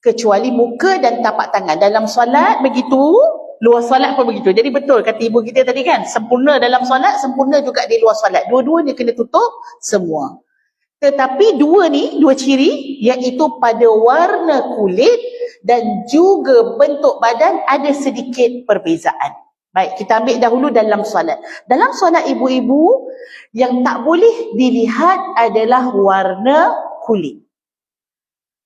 kecuali muka dan tapak tangan. Dalam solat begitu, luar solat pun begitu. Jadi betul kata ibu kita tadi kan, sempurna dalam solat, sempurna juga di luar solat. Dua-duanya kena tutup semua. Tetapi dua ciri, iaitu pada warna kulit dan juga bentuk badan ada sedikit perbezaan. Baik, kita ambil dahulu dalam solat. Dalam solat ibu-ibu, yang tak boleh dilihat adalah warna kulit.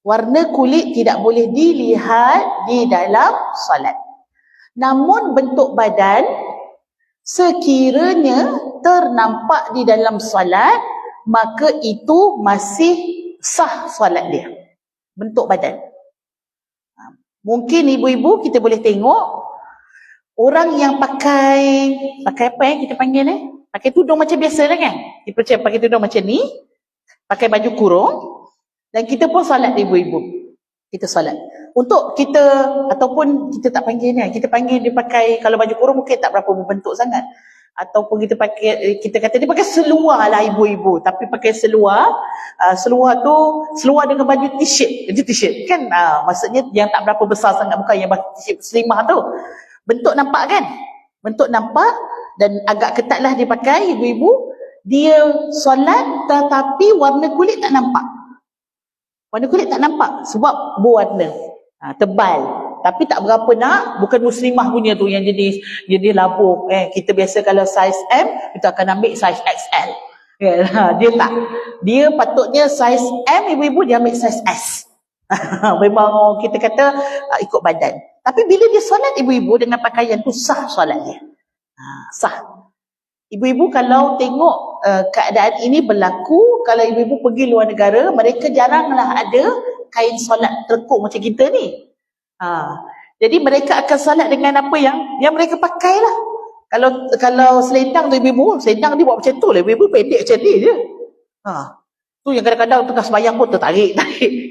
Warna kulit tidak boleh dilihat di dalam solat. Namun bentuk badan sekiranya ternampak di dalam solat, maka itu masih sah solat dia. Bentuk badan. Mungkin ibu-ibu kita boleh tengok orang yang pakai apa kita panggil pakai tudung macam biasa lah kan. Kita percaya pakai tudung macam ni, pakai baju kurung, dan kita pun solat ibu-ibu. Kita solat. Untuk kita, ataupun kita tak panggil ni, kita panggil dia pakai, kalau baju kurung mungkin tak berapa berbentuk sangat. Ataupun kita pakai, kita kata dia pakai seluar lah ibu-ibu, tapi pakai seluar, seluar tu seluar dengan baju t-shirt, kan, maksudnya yang tak berapa besar sangat, bukan yang baju t-shirt selimah tu. Bentuk nampak kan? Bentuk nampak dan agak ketatlah dia pakai ibu-ibu. Dia solat tetapi warna kulit tak nampak. Warna kulit tak nampak sebab berwarna tebal. Tapi tak berapa nak, bukan muslimah punya tu yang jadi labur. Kita biasa kalau saiz M, kita akan ambil saiz XL. Dia tak. Dia patutnya saiz M ibu-ibu, dia ambil saiz S. Memang kita kata ikut badan. Tapi bila dia solat ibu-ibu dengan pakaian tu sah solat dia. Sah. Ibu-ibu kalau tengok keadaan ini berlaku, kalau ibu-ibu pergi luar negara, mereka jaranglah ada kain solat terkuk macam kita ni. Jadi mereka akan solat dengan apa yang mereka pakai lah. Kalau selendang tu ibu-ibu, selendang dia buat macam tu lah, ibu-ibu pendek macam ni je. Tu yang kadang-kadang tengah sembahyang pun tertarik.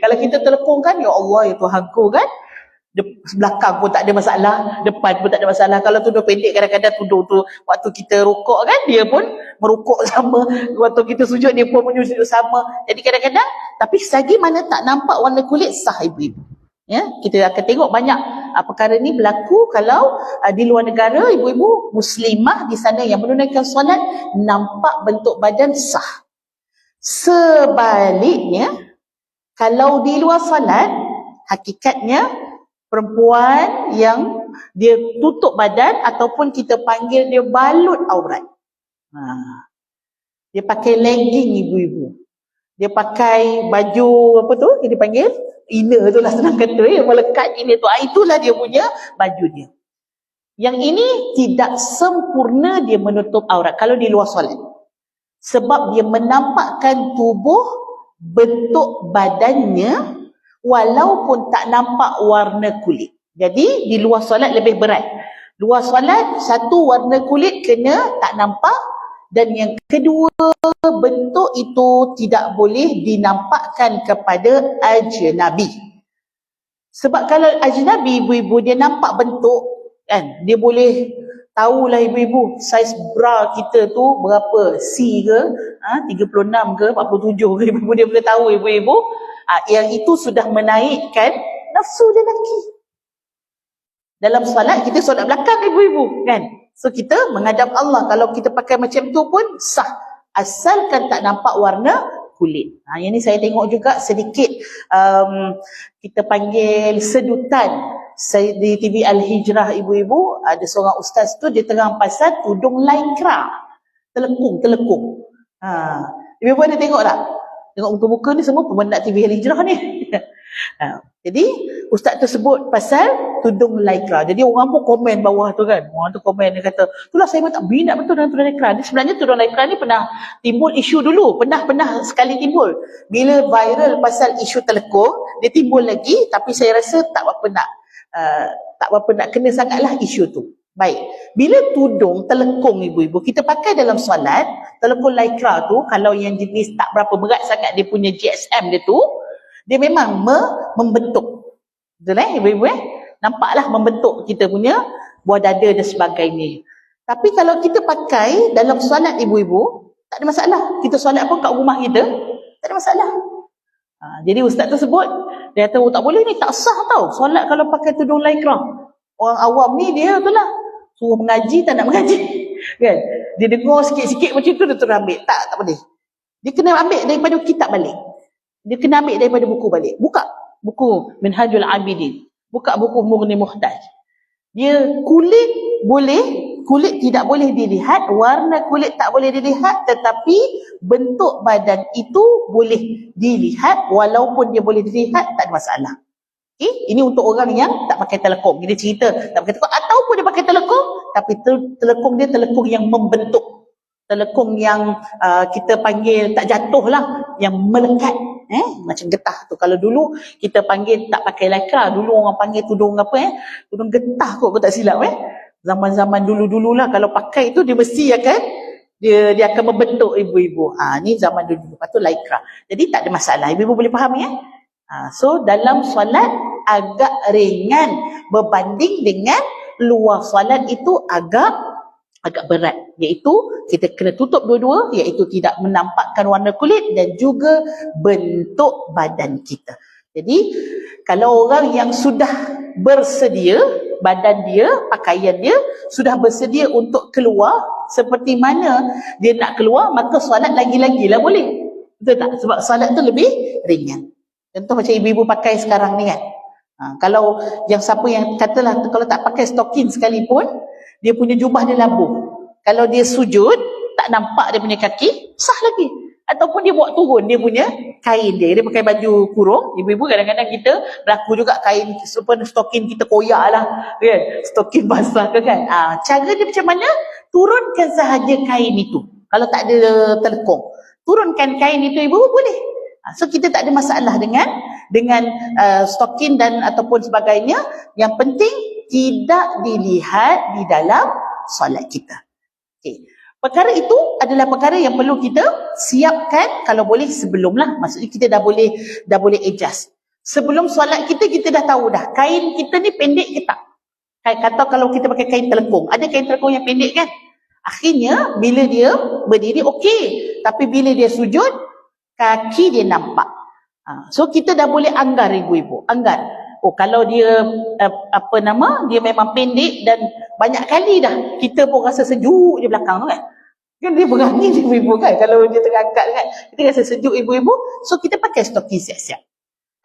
Kalau kita terlekung kan, ya Allah ya Tuhanku kan, belakang pun tak ada masalah, depan pun tak ada masalah. Kalau tudung pendek, kadang-kadang tudung tu waktu kita rukuk kan, dia pun merukuk sama, waktu kita sujud dia pun menyujud sama. Jadi kadang-kadang, tapi selagi mana tak nampak warna kulit, sah ibu-ibu. Ya, kita akan tengok banyak perkara ni berlaku kalau di luar negara, ibu-ibu muslimah di sana yang menunaikan solat nampak bentuk badan sah. Sebaliknya, kalau di luar solat, hakikatnya perempuan yang dia tutup badan ataupun kita panggil dia balut aurat. Dia pakai legging ibu-ibu. Dia pakai baju apa tu? Dia panggil inner tu lah, senang kata yang melekat ini tu. Itulah dia punya baju dia. Yang ini tidak sempurna dia menutup aurat kalau di luar solat. Sebab dia menampakkan tubuh, bentuk badannya, walaupun tak nampak warna kulit. Jadi di luar solat lebih berat. Luar solat, satu warna kulit kena tak nampak, dan yang kedua bentuk itu tidak boleh dinampakkan kepada ajnabi. Sebab kalau ajnabi ibu-ibu dia nampak bentuk kan, dia boleh tahulah ibu-ibu saiz bra kita tu berapa, C ke, 36 ke, 47 ke, ibu-ibu dia boleh tahu ibu-ibu. Yang itu sudah menaikkan nafsu dia lelaki. Dalam solat, kita solat belakang ibu-ibu kan. So kita menghadap Allah. Kalau kita pakai macam tu pun sah. Asalkan tak nampak warna kulit. Yang ni saya tengok juga sedikit kita panggil sedutan di TV Al-Hijrah ibu-ibu, ada seorang ustaz tu dia terang pasal tudung lycra, telekung. Ibu-ibu ada tengok tak? Tengok muka-muka ni semua peminat TV Al-Hijrah ni. Jadi ustaz tu sebut pasal tudung lycra. Jadi orang pun komen bawah tu kan. Orang tu komen, dia kata, itulah saya tak minat betul dengan tudung lycra. Dia sebenarnya tudung lycra ni pernah timbul isu dulu. Pernah sekali timbul. Bila viral pasal isu telekung, dia timbul lagi. Tapi saya rasa tak berapa nak kena sangatlah isu tu. Baik. Bila tudung telekung ibu-ibu, kita pakai dalam solat, telekung lycra tu, kalau yang jenis tak berapa berat sangat dia punya GSM dia tu, dia memang membentuk. Betul ibu-ibu Nampaklah membentuk kita punya buah dada dan sebagainya. Tapi kalau kita pakai dalam solat ibu-ibu, tak ada masalah. Kita solat pun kat rumah kita, tak ada masalah. Jadi ustaz tu sebut, dia kata, tak boleh ni, tak sah tau solat kalau pakai tudung lycra. Orang awam ni dia tu lah, suruh mengaji tak nak mengaji. Kan? Dia dengar sikit-sikit macam tu, dia terus ambil. Tak boleh. Dia kena ambil daripada kitab balik. Dia kena ambil daripada buku balik. Buka buku Minhajul Abidin. Buka buku Mughni Muhtaj. Dia kulit tidak boleh dilihat, warna kulit tak boleh dilihat, tetapi bentuk badan itu boleh dilihat, walaupun dia boleh dilihat tak ada masalah. Ini untuk orang yang tak pakai telekung. Dia cerita tak pakai telekung, ataupun dia pakai telekung, tapi telekung dia telekung yang membentuk. Telekung yang kita panggil tak jatuh lah, yang melekat. Macam getah tu. Kalau dulu kita panggil tak pakai lycra, dulu orang panggil tudung apa tudung getah kot, tak silap zaman-zaman dulu-dululah. Kalau pakai tu dia mesti akan dia akan membentuk ibu-ibu. Ni zaman dulu. Lepas tu lycra. Jadi tak ada masalah. Ibu-ibu boleh faham So dalam solat agak ringan berbanding dengan luar solat itu agak berat, iaitu kita kena tutup dua-dua, iaitu tidak menampakkan warna kulit dan juga bentuk badan kita. Jadi kalau orang yang sudah bersedia, badan dia, pakaian dia sudah bersedia untuk keluar seperti mana dia nak keluar, maka solat lagi-lagi lah boleh. Betul tak? Sebab solat tu lebih ringan. Contoh macam ibu-ibu pakai sekarang ni kan. Kalau yang siapa yang katalah kalau tak pakai stokin sekalipun, dia punya jubah dia labuh. Kalau dia sujud, tak nampak dia punya kaki, sah lagi. Ataupun dia buat turun dia punya kain dia. Dia pakai baju kurung. Ibu-ibu kadang-kadang kita berlaku juga kain stokin kita koyak lah. Kan? Stokin basah ke kan. Cara dia macam mana? Turunkan sahaja kain itu. Kalau tak ada telekung. Turunkan kain itu ibu boleh. So kita tak ada masalah dengan stokin dan ataupun sebagainya. Yang penting tidak dilihat di dalam solat kita. Perkara itu adalah perkara yang perlu kita siapkan, kalau boleh sebelumlah. Maksudnya kita dah boleh adjust. Sebelum solat kita dah tahu dah kain kita ni pendek ke tak. Kata kalau kita pakai kain telekung, ada kain telekung yang pendek kan. Akhirnya bila dia berdiri okey, tapi bila dia sujud kaki dia nampak. So kita dah boleh anggar ibu-ibu, anggar. Kalau dia dia memang pendek dan banyak kali dah kita pun rasa sejuk di belakang kan. Kan dia berani ibu-ibu kan, kalau dia terangkat kan. Kita rasa sejuk ibu-ibu, so kita pakai stokin siap-siap.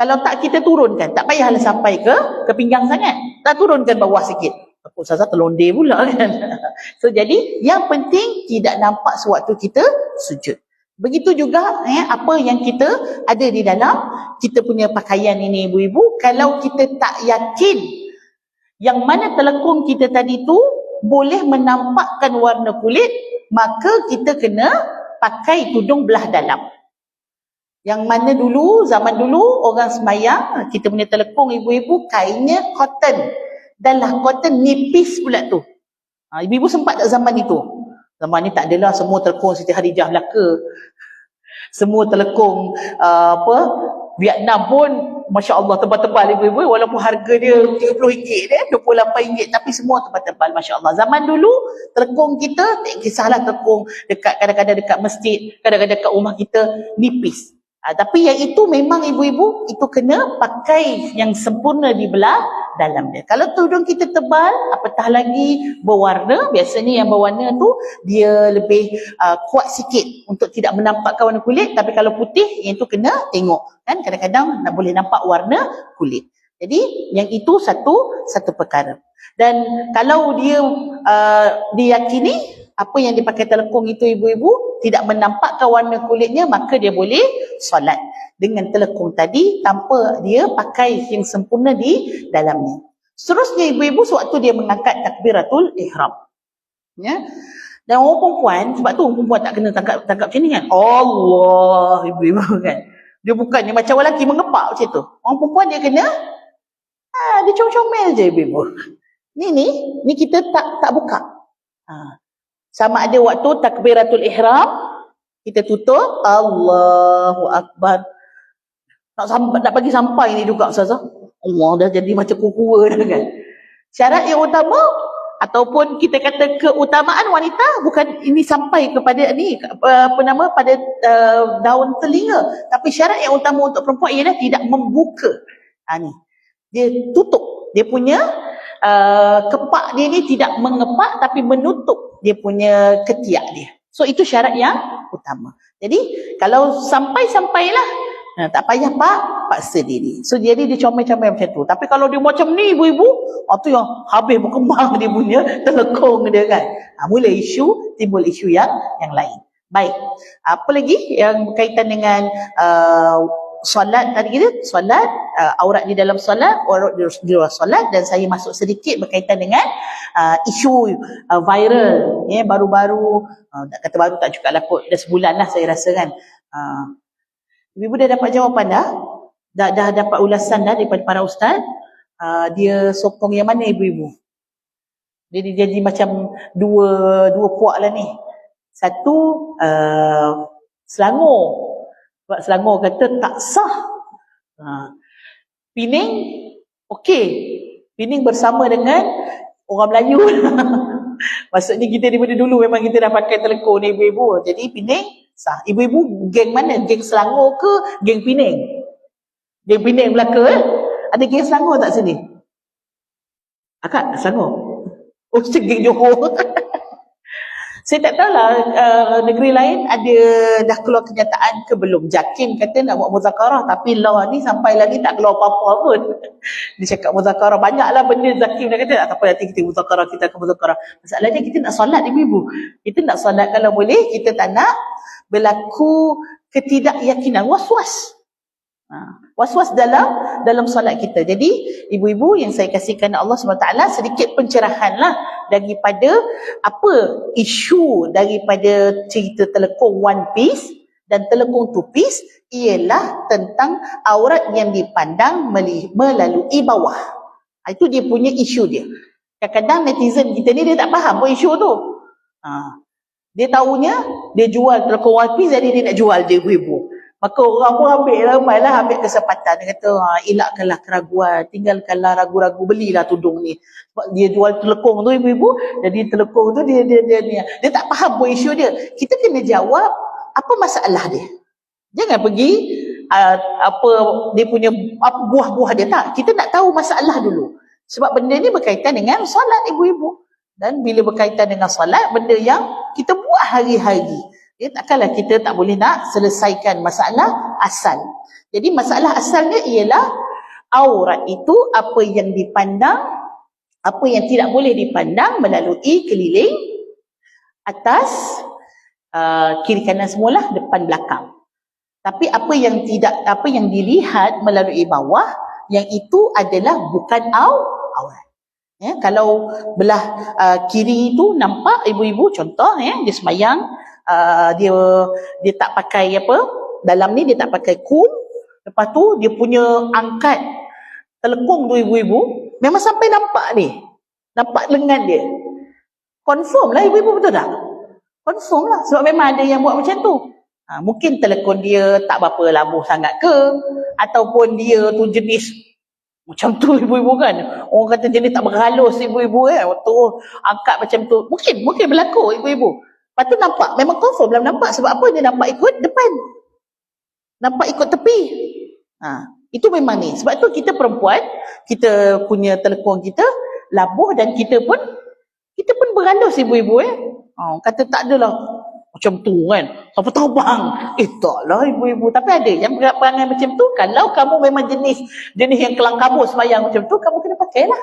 Kalau tak kita turunkan, tak payahlah sampai ke pinggang sangat. Tak turunkan bawah sikit. Aku rasa terlondir pula kan. So jadi yang penting tidak nampak sewaktu kita sujud. Begitu juga apa yang kita ada di dalam kita punya pakaian ini ibu-ibu. Kalau kita tak yakin yang mana telekung kita tadi tu boleh menampakkan warna kulit, maka kita kena pakai tudung belah dalam. Yang mana dulu, zaman dulu orang sembahyang, kita punya telekung ibu-ibu kainnya cotton. Dan lah cotton nipis pula tu. Ibu-ibu sempat tak zaman itu? Zaman ni tak adalah semua telekung Siti Khadijah belaka. Semua telekung Vietnam pun Masya Allah tebal-tebal ibu-ibu, walaupun harga dia RM30 RM28, tapi semua tebal-tebal Masya Allah. Zaman dulu telekung kita tak kisahlah telekung dekat kadang-kadang dekat masjid, kadang-kadang dekat rumah kita nipis. Tapi yang itu memang ibu-ibu itu kena pakai yang sempurna di belah dalam dia. Kalau tudung kita tebal, apatah lagi berwarna, biasanya yang berwarna tu dia lebih kuat sikit untuk tidak menampakkan warna kulit. Tapi kalau putih, yang itu kena tengok kan, kadang-kadang nak boleh nampak warna kulit. Jadi yang itu satu perkara. Dan kalau dia diyakini apa yang dipakai telekung itu ibu-ibu tidak menampakkan warna kulitnya, maka dia boleh solat dengan telekung tadi tanpa dia pakai yang sempurna di dalamnya. Seterusnya ibu-ibu sewaktu dia mengangkat takbiratul ihram, ya. Dan orang perempuan, sebab tu orang perempuan tak kena tangkap macam ni kan. Allah, ibu-ibu kan. Dia bukannya macam orang lelaki mengepak macam tu. Orang perempuan dia kena dia comel-comel je ibu-ibu. Ni kita tak buka. Sama ada waktu takbiratul ihram kita tutup, Allahu Akbar. Nak bagi sampai ni juga Ustazah. Allah dah jadi macam kukua dah kan. Syarat yang utama ataupun kita kata keutamaan wanita bukan ini sampai kepada ni pada daun telinga, tapi syarat yang utama untuk perempuan ialah tidak membuka. Ni dia tutup dia punya kepak dia ni, tidak mengepak tapi menutup dia punya ketiak dia. So itu syarat yang utama. Jadi kalau sampailah, tak payah paksa diri. So jadi dia comel-comel macam tu. Tapi kalau dia macam ni ibu-ibu, tu yang habis berkembang dia punya telekung dia kan. Mula timbul isu yang lain. Baik. Apa lagi yang berkaitan dengan solat tadi kita, solat, aurat di dalam solat, aurat di luar solat, dan saya masuk sedikit berkaitan dengan isu viral baru-baru, tak kata baru tak juga lah kot, dah sebulan lah saya rasa kan. Ibu dah dapat jawapan dah dapat ulasan daripada para ustaz. Dia sokong yang mana ibu-ibu? Dia jadi macam dua puak lah ni. Satu Selangor. Sebab Selangor kata tak sah. Pening, okey. Pening bersama dengan orang Melayu. Maksudnya kita daripada dulu memang kita dah pakai telekong ni ibu-ibu. Jadi Pening sah. Ibu-ibu geng mana? Geng Selangor ke geng Pening? Geng Pening Melaka Ada geng Selangor tak sini? Akak Selangor? Oh, geng Johor. Saya tak tahulah negeri lain ada dah keluar kenyataan ke belum. Jakim kata nak buat muzakarah, tapi law ni sampai lagi tak keluar apa-apa pun. Dia cakap muzakarah, banyaklah benda Jakim dah kata tak apa, nanti kita muzakarah, kita akan muzakarah. Masalahnya kita nak solat ibu-ibu. Kita nak solat, kalau boleh kita tak nak berlaku ketidakyakinan, was-was. Was-was dalam solat kita. Jadi ibu-ibu yang saya kasihkan Allah SWT, sedikit pencerahan lah daripada apa isu daripada cerita telekong one piece dan telekong two piece, ialah tentang aurat yang dipandang melalui bawah. Itu dia punya isu dia. Kadang-kadang netizen kita ni dia tak faham pun isu tu. Dia tahunya dia jual telekong one piece, jadi dia nak jual je ibu-ibu. Maka orang pun ramailah ambil kesempatan. Dia kata, elakkanlah keraguan, tinggalkanlah ragu-ragu, belilah tudung ni. Sebab dia jual telekong tu ibu-ibu, jadi telekong tu dia tak faham pun isu dia. Kita kena jawab apa masalah dia. Jangan pergi dia punya buah-buah dia, tak. Kita nak tahu masalah dulu. Sebab benda ni berkaitan dengan solat ibu-ibu. Dan bila berkaitan dengan solat, benda yang kita buat hari-hari. Takkanlah kita tak boleh nak selesaikan masalah asal. Jadi masalah asalnya ialah aurat itu apa yang dipandang, apa yang tidak boleh dipandang melalui keliling, atas, kiri kanan semualah, depan belakang. Tapi apa yang dilihat melalui bawah, yang itu adalah bukan aurat. Kalau belah kiri itu nampak ibu-ibu, contoh dia semayang, dia tak pakai apa, dalam ni dia tak pakai kum, lepas tu dia punya angkat telekung tu ibu-ibu, memang sampai nampak ni, nampak lengan dia. Confirm lah ibu-ibu, betul tak? Confirm lah, sebab memang ada yang buat macam tu. Mungkin telekung dia tak berapa labuh sangat ke, ataupun dia tu jenis macam tu ibu-ibu kan. Orang kata jenis tak berhalus ibu-ibu waktu angkat macam tu. Mungkin berlaku ibu-ibu. Lepas tu nampak, memang confirm belum nampak. Sebab apa dia nampak ikut depan? nampak ikut tepi. Itu memang ni. Sebab tu kita perempuan, kita punya telekong kita labuh dan kita pun berhalus ibu-ibu kata tak adalah macam tu kan. Siapa tahu bang. Taklah ibu-ibu. Tapi ada yang perangai macam tu. Kalau kamu memang jenis yang kelang kabut sembahyang macam tu, kamu kena pakailah.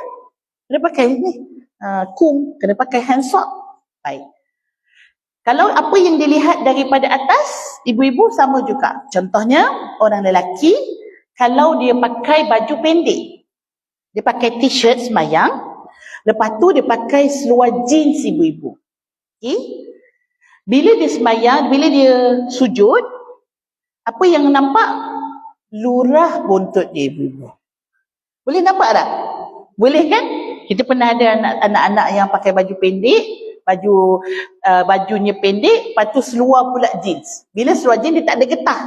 Kena pakai ni. Kung. Kena pakai handsock. Baik. Kalau apa yang dilihat daripada atas, ibu-ibu sama juga. Contohnya, orang lelaki, kalau dia pakai baju pendek, dia pakai t-shirt sembahyang, lepas tu dia pakai seluar jeans ibu-ibu. Okay? Bila dia sembahyang, bila dia sujud, apa yang nampak? Lurah buntut dia ibu-ibu. Boleh nampak tak? Boleh kan? Kita pernah ada anak-anak yang pakai baju pendek, bajunya pendek, lepas tu seluar pula jeans. Bila seluar jeans dia tak ada getah.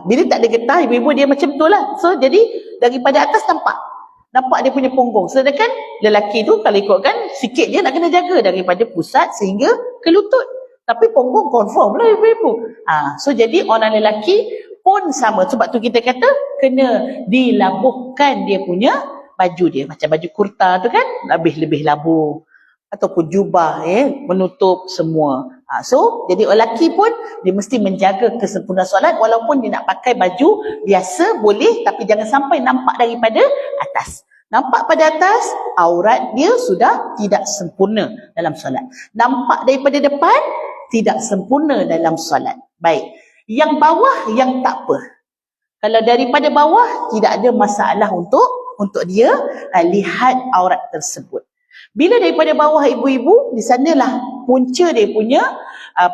Bila tak ada getah, ibu-ibu dia macam tu lah. So jadi daripada atas nampak dia punya punggung. Sedangkan lelaki tu kalau ikutkan sikit je nak kena jaga daripada pusat sehingga ke lutut. Tapi punggung confirm lah ibu-ibu. So jadi orang lelaki pun sama. Sebab tu kita kata kena dilabuhkan dia punya baju dia. Macam baju kurta tu kan lebih labuh. Ataupun jubah menutup semua. So jadi lelaki pun dia mesti menjaga kesempurnaan solat. Walaupun dia nak pakai baju biasa boleh, tapi jangan sampai nampak daripada atas. Nampak pada atas, aurat dia sudah tidak sempurna dalam solat. Nampak daripada depan, tidak sempurna dalam solat. Baik. Yang bawah yang tak apa. Kalau daripada bawah tidak ada masalah untuk dia lihat aurat tersebut. Bila daripada bawah ibu-ibu, di sanalah punca dia punya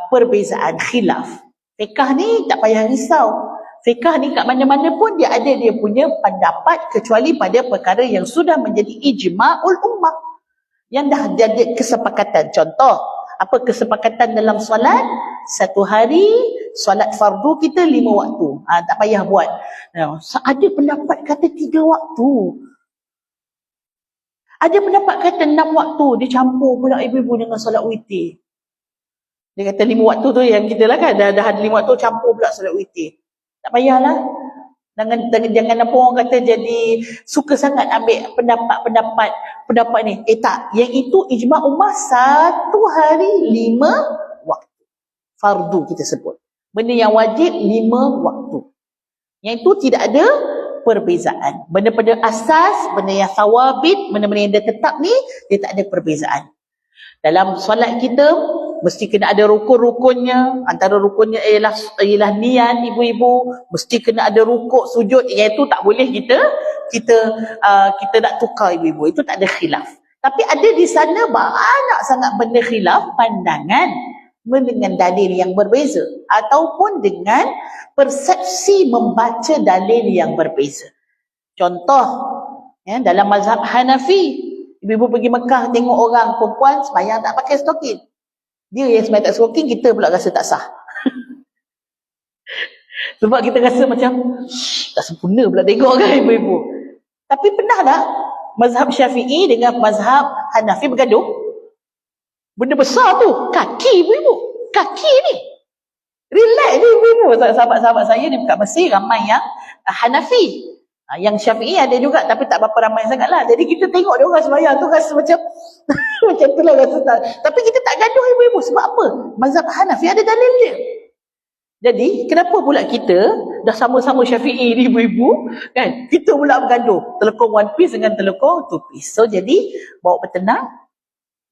perbezaan khilaf. Fiqh ni tak payah risau. Fiqh ni kat mana-mana pun dia ada dia punya pendapat, kecuali pada perkara yang sudah menjadi ijma'ul ummah. Yang dah jadi kesepakatan. Contoh, apa kesepakatan dalam solat? Satu hari solat fardu kita 5 waktu. Tak payah buat. Ada pendapat kata 3 waktu. Ada pendapat kata 6 waktu. Dia campur pula ibu-ibu dengan solat witir. Dia kata 5 waktu tu yang kita lah kan. Dah ada 5 waktu campur pula solat witir. Tak payahlah. Jangan apa orang kata jadi suka sangat ambil pendapat ni. Tak. Yang itu ijma' ummah 1 hari 5 waktu. Fardu kita sebut. Benda yang wajib 5 waktu. Yang itu tidak ada perbezaan. Benda-benda asas, benda yang sawabit, benda-benda yang dia tetap ni, dia tak ada perbezaan. Dalam solat kita, mesti kena ada rukun-rukunnya. Antara rukunnya ialah niat ibu-ibu. Mesti kena ada rukuk, sujud. Iaitu tak boleh kita nak tukar ibu-ibu. Itu tak ada khilaf. Tapi ada di sana banyak sangat benda khilaf, pandangan dengan dalil yang berbeza. Ataupun dengan persepsi membaca dalil yang berbeza. Contoh, dalam mazhab Hanafi, ibu-ibu pergi Mekah tengok orang perempuan sembahyang tak pakai stokin. Dia yang sembahyang tak stokin, kita pula rasa tak sah. Sebab kita rasa macam tak sempurna pula tengok kan ibu-ibu. Tapi pernah tak mazhab Syafi'i dengan mazhab Hanafi bergaduh? Benda besar tu, kaki ibu-ibu. Kaki ni. Relax ni ibu-ibu. Sahabat-sahabat saya di dekat Mesir ramai yang Hanafi. Yang Syafi'i ada juga tapi tak berapa ramai sangat lah. Jadi kita tengok dia orang sembahyang tu rasa macam macam tu lah rasa tak. Tapi kita tak gaduh ibu-ibu. Sebab apa? Mazhab Hanafi ada dalil dia. Jadi kenapa pula kita dah sama-sama Syafi'i ni ibu-ibu kan? Kita pula bergaduh. Telekong one piece dengan telekong two piece. So jadi bawa bertenang.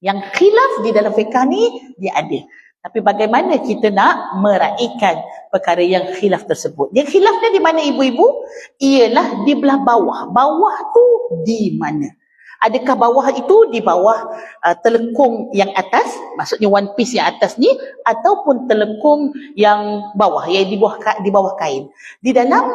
Yang khilaf di dalam fiqh ni dia ada. Tapi bagaimana kita nak meraihkan perkara yang khilaf tersebut? Yang khilafnya di mana ibu-ibu? Ialah di belah bawah. Bawah tu di mana? Adakah bawah itu di bawah telekung yang atas? Maksudnya one piece yang atas ni. Ataupun telekung yang bawah. Yang di bawah kain. Di dalam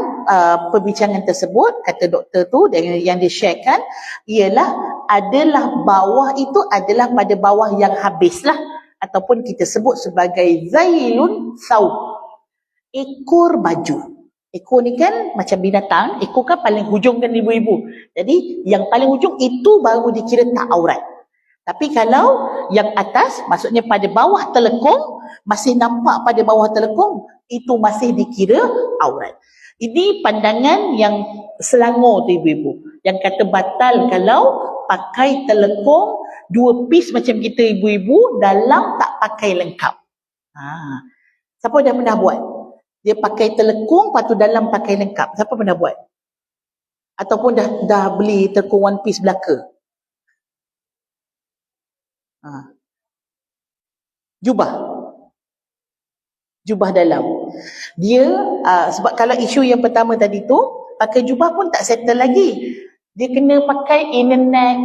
perbincangan tersebut, kata doktor tu yang dia sharekan, ialah adalah bawah itu adalah pada bawah yang habislah. Ataupun kita sebut sebagai zailun thawb. Ekor baju. Ekor ni kan macam binatang. Ekor kan paling hujung kan ibu-ibu. Jadi yang paling hujung itu baru dikira tak aurat. Tapi kalau yang atas, maksudnya pada bawah telekung, masih nampak pada bawah telekung, itu masih dikira aurat. Ini pandangan yang Selangor tu ibu-ibu, yang kata batal kalau pakai telekung 2 piece macam kita ibu-ibu, dalam tak pakai lengkap. Siapa dah pernah buat? Dia pakai telekung, lepas tu dalam pakai lengkap. Siapa pernah buat? Ataupun dah beli telekung 1 piece belaka? Jubah dalam. Dia sebab kalau isu yang pertama tadi tu, pakai jubah pun tak settle lagi. Dia kena pakai inner neck,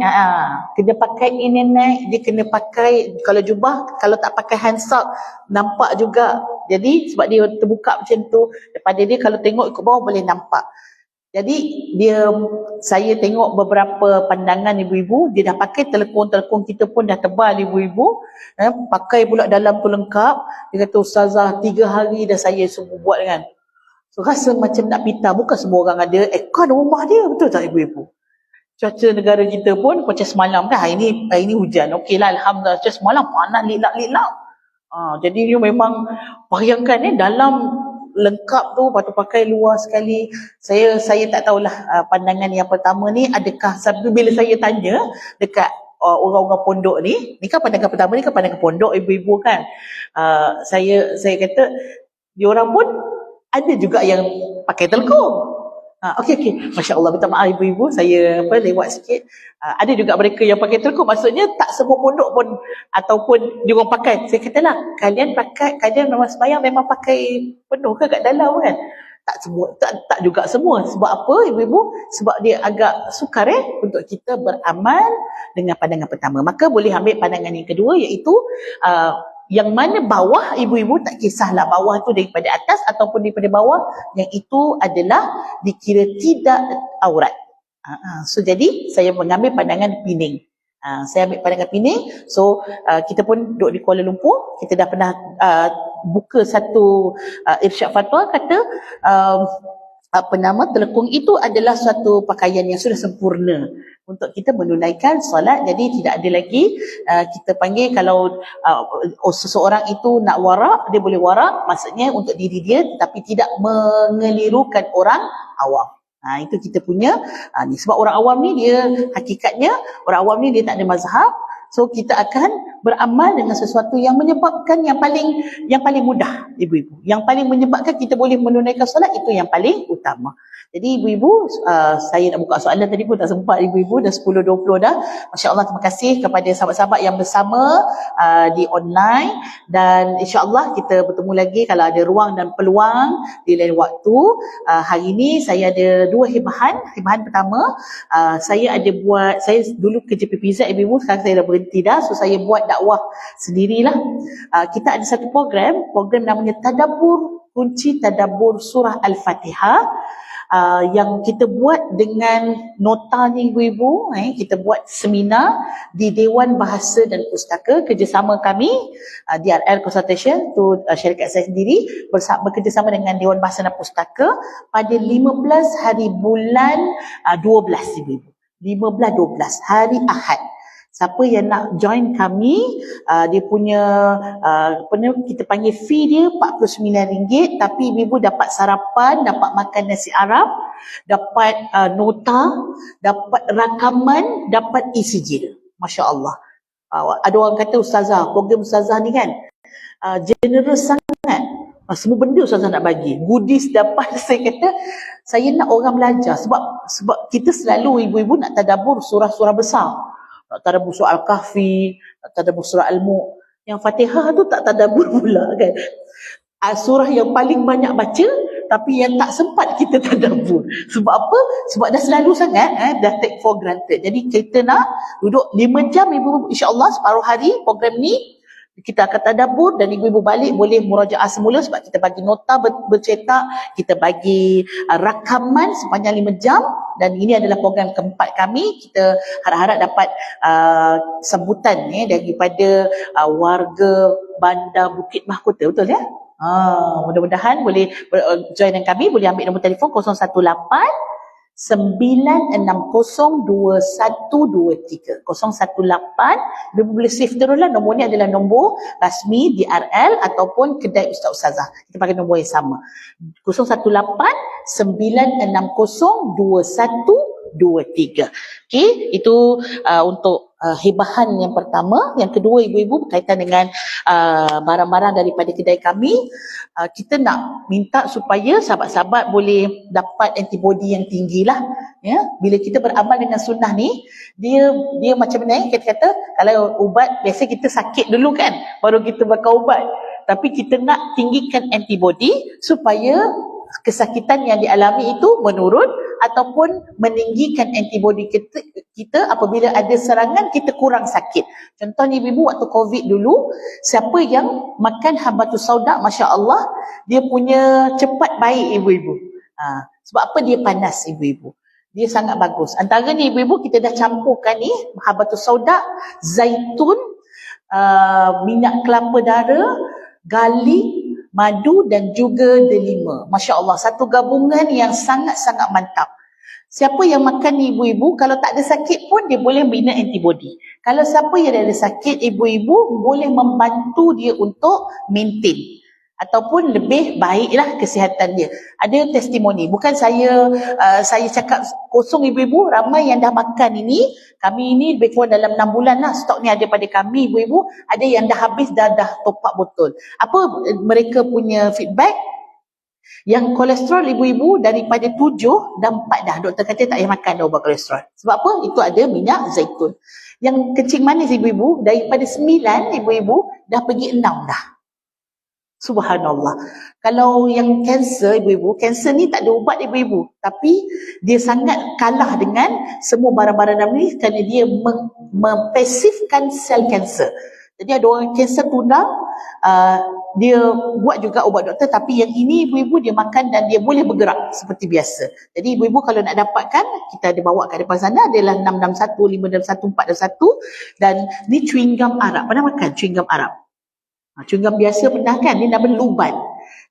kena pakai inner neck, dia kena pakai, kalau jubah, kalau tak pakai handsock, nampak juga. Jadi sebab dia terbuka macam tu, daripada dia kalau tengok ikut bawah boleh nampak. Jadi saya tengok beberapa pandangan ibu-ibu, dia dah pakai telekung kita pun dah tebal ibu-ibu, pakai pula dalam tu lengkap. Dia kata, Ustazah 3 hari dah saya semua buat kan. So rasa macam nak pita, bukan semua orang ada aircon rumah dia, betul tak ibu-ibu? Cuaca negara kita pun macam semalam kan, hari ni hujan, okeylah alhamdulillah. Cuaca semalam panas lilak-lilak. Jadi dia memang bayangkan dalam lengkap tu, lepas tu pakai luar sekali. Saya tak tahulah pandangan yang pertama ni adakah, bila saya tanya dekat orang-orang pondok ni kan pandangan pertama ni kan pandangan pondok ibu-ibu kan. Saya kata diorang pun ada juga yang pakai telekung. Okey. Masya Allah, minta maaf ibu-ibu, saya lewat sikit. Ada juga mereka yang pakai telekung, maksudnya tak semua pondok pun ataupun diorang pakai. Saya katalah, kalian memang sembahyang memang pakai penuh ke kat dalam kan? Tak semua, tak juga semua. Sebab apa ibu-ibu? Sebab dia agak sukar untuk kita beramal dengan pandangan pertama. Maka boleh ambil pandangan yang kedua, iaitu yang mana bawah ibu-ibu, tak kisahlah bawah tu daripada atas ataupun daripada bawah, yang itu adalah dikira tidak aurat. So jadi saya mengambil pandangan Pening. Saya ambil pandangan Pening. So kita pun duduk di Kuala Lumpur, kita dah pernah buka satu irsyad fatwa, kata telekung itu adalah suatu pakaian yang sudah sempurna untuk kita menunaikan solat. Jadi tidak ada lagi kita panggil, kalau seseorang itu nak warak, dia boleh warak, maksudnya untuk diri dia, tapi tidak mengelirukan orang awam. Itu kita punya ni. Sebab orang awam ni dia hakikatnya, orang awam ni dia tak ada mazhab. So kita akan beramal dengan sesuatu yang menyebabkan yang paling mudah ibu-ibu. Yang paling menyebabkan kita boleh menunaikan solat, itu yang paling utama. Jadi ibu-ibu, saya nak buka soalan tadi pun tak sempat ibu-ibu, dah 10.20 dah. Masya Allah, terima kasih kepada sahabat-sahabat yang bersama di online, dan insya-Allah kita bertemu lagi kalau ada ruang dan peluang di lain waktu. Hari ini saya ada 2 hibahan. Hibahan pertama, saya dulu kerja PPZ ibu-ibu, sekarang saya dah berhenti dah, so saya buat dakwah sendirilah. Kita ada satu program namanya Tadabbur, kunci tadabbur surah Al-Fatihah, yang kita buat dengan nota ni ibu-ibu. Kita buat seminar di Dewan Bahasa dan Pustaka, kerjasama kami DRL Consultation tu, syarikat saya sendiri bekerjasama dengan Dewan Bahasa dan Pustaka pada 15 hari bulan 12 ibu-ibu. 15-12 hari Ahad. Siapa yang nak join kami, dia punya kita panggil fee dia RM49, tapi ibu dapat sarapan, dapat makan nasi Arab, dapat nota, dapat rakaman, dapat e-sijil. Masya Allah. Ada orang kata, Ustazah, program Ustazah ni kan generous sangat. Semua benda Ustazah nak bagi, goodies dapat. Saya kata, saya nak orang belajar, sebab kita selalu ibu-ibu nak tadabbur surah-surah besar, nak tadabbur surah Al-Kahfi, nak tadabbur surah Al-Mulk. Yang Fatihah tu tak tadabbur pula kan. Surah yang paling banyak baca, tapi yang tak sempat kita tadabbur. Sebab apa? Sebab dah selalu sangat dah take for granted. Jadi kita nak duduk 5 jam ibu-ibu, insya-Allah separuh hari program ni kita akan tadabbur, dan ibu-ibu balik boleh murajaah semula, sebab kita bagi nota bercetak, kita bagi rakaman sepanjang 5 jam. Dan ini adalah program keempat kami. Kita harap-harap dapat sambutan daripada warga Bandar Bukit Mahkota, betul ya? Mudah-mudahan boleh join dengan kami. Boleh ambil nombor telefon 018 9602123018. 018. Ibu boleh save teruslah. Nombor ni adalah nombor rasmi DRL ataupun kedai Ustaz Ustazah. Kita pakai nombor yang sama. 018-960-2123. Okey, itu untuk hebahan yang pertama. Yang kedua, ibu-ibu, berkaitan dengan barang-barang daripada kedai kami. Kita nak minta supaya sahabat-sahabat boleh dapat antibody yang tinggi lah. Ya, bila kita beramal dengan sunnah ni, dia macam mana kita kata, kalau ubat biasa kita sakit dulu kan, baru kita bakar ubat. Tapi kita nak tinggikan antibody supaya kesakitan yang dialami itu menurun ataupun meninggikan antibody kita apabila ada serangan kita kurang sakit. Contohnya ibu-ibu waktu COVID dulu, siapa yang makan habatus sauda, masya-Allah, dia punya cepat baik ibu-ibu. Sebab apa? Dia panas ibu-ibu. Dia sangat bagus. Antaranya ibu-ibu kita dah campurkan ni habatus sauda, zaitun, minyak kelapa dara, garlic, madu dan juga delima. Masya Allah, satu gabungan yang sangat-sangat mantap. Siapa yang makan ni ibu-ibu, kalau tak ada sakit pun dia boleh bina antibody. Kalau siapa yang ada sakit, ibu-ibu boleh membantu dia untuk maintain ataupun lebih baiklah kesihatan dia. Ada testimoni, bukan saya cakap kosong ibu-ibu, ramai yang dah makan ini. Kami ini lebih kurang dalam 6 bulan lah stok ni ada pada kami ibu-ibu. Ada yang dah habis, dah top up botol. Apa mereka punya feedback? Yang kolesterol ibu-ibu daripada 7 dan 4 dah. Doktor kata tak payah makan dah ubat kolesterol. Sebab apa? Itu ada minyak zaitun. Yang kencing manis ibu-ibu daripada 9 ibu-ibu dah pergi 6 dah. Subhanallah. Kalau yang kanser ibu-ibu, kanser ni tak ada ubat ibu-ibu, tapi dia sangat kalah dengan semua barang-barang dalam ni kerana dia mempasifkan sel kanser. Jadi ada orang kanser tulang, dia buat juga ubat doktor, tapi yang ini ibu-ibu dia makan dan dia boleh bergerak seperti biasa. Jadi ibu-ibu kalau nak dapatkan, kita ada bawa kat depan sana adalah 661, 561, 461 dan ni chewing gum Arab. Pernah makan chewing gum Arab? Chewing gum biasa pernah kan? Dia nama luban.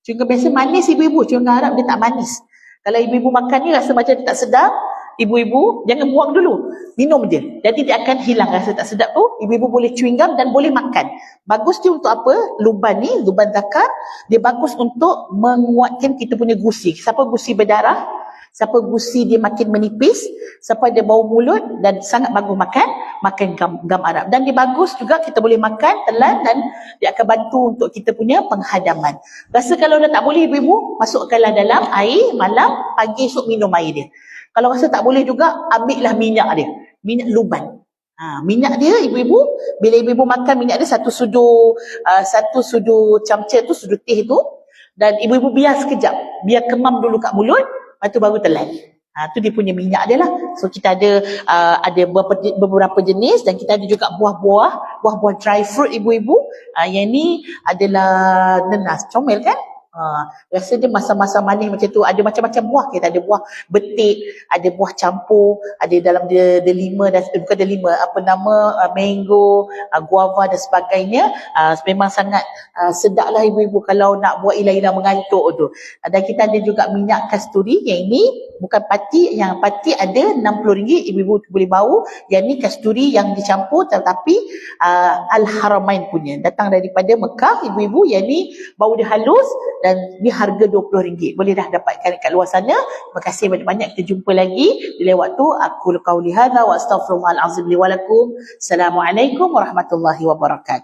Chewing gum biasa manis ibu-ibu, chewing gum Arab dia tak manis. Kalau ibu-ibu makan ni rasa macam dia tak sedap, ibu-ibu jangan buang dulu, minum je. Jadi dia akan hilang rasa tak sedap tu. Ibu-ibu boleh chewing gum dan boleh makan. Bagus dia untuk apa? Luban ni, luban zakar, dia bagus untuk menguatkan kita punya gusi. Siapa gusi berdarah, siapa gusi dia makin menipis, siapa ada bau mulut, dan sangat bagus makan gam Arab. Dan dia bagus juga kita boleh makan telan dan dia akan bantu untuk kita punya penghadaman. Rasa kalau dah tak boleh ibu-ibu, masukkanlah dalam air malam, pagi esok minum air dia. Kalau rasa tak boleh juga, ambillah minyak dia, minyak luban. Minyak dia ibu-ibu, bila ibu-ibu makan minyak dia satu sudu camca tu, sudu teh tu, dan ibu-ibu biar sekejap, biar kemam dulu kat mulut, lepas tu baru telan. Tu dia punya minyak dia lah. So kita ada beberapa jenis dan kita ada juga buah-buah dry fruit ibu-ibu. Yang ni adalah nenas, comel kan? Rasa dia masa-masa manis macam tu. Ada macam-macam buah. Kita ada buah betik, ada buah campur, ada dalam delima dan bukan delima, mango, guava dan sebagainya. Memang sangat sedap lah ibu-ibu kalau nak buat ilah-ilah mengantuk tu. Dan kita ada juga minyak kasturi. Yang ini bukan pati, yang pati ada RM60 ibu-ibu boleh bau. Yang ni kasturi yang dicampur tetapi Al-Haramain punya, datang daripada Mekah ibu-ibu. Yang ni bau dia halus dan ni harga RM20. Boleh dah dapatkan kat luar sana. Terima kasih banyak-banyak. Kita jumpa lagi di lain waktu. Aku qauli hadza wa astaghfirullahal azim li wa lakum. Assalamualaikum warahmatullahi wabarakatuh.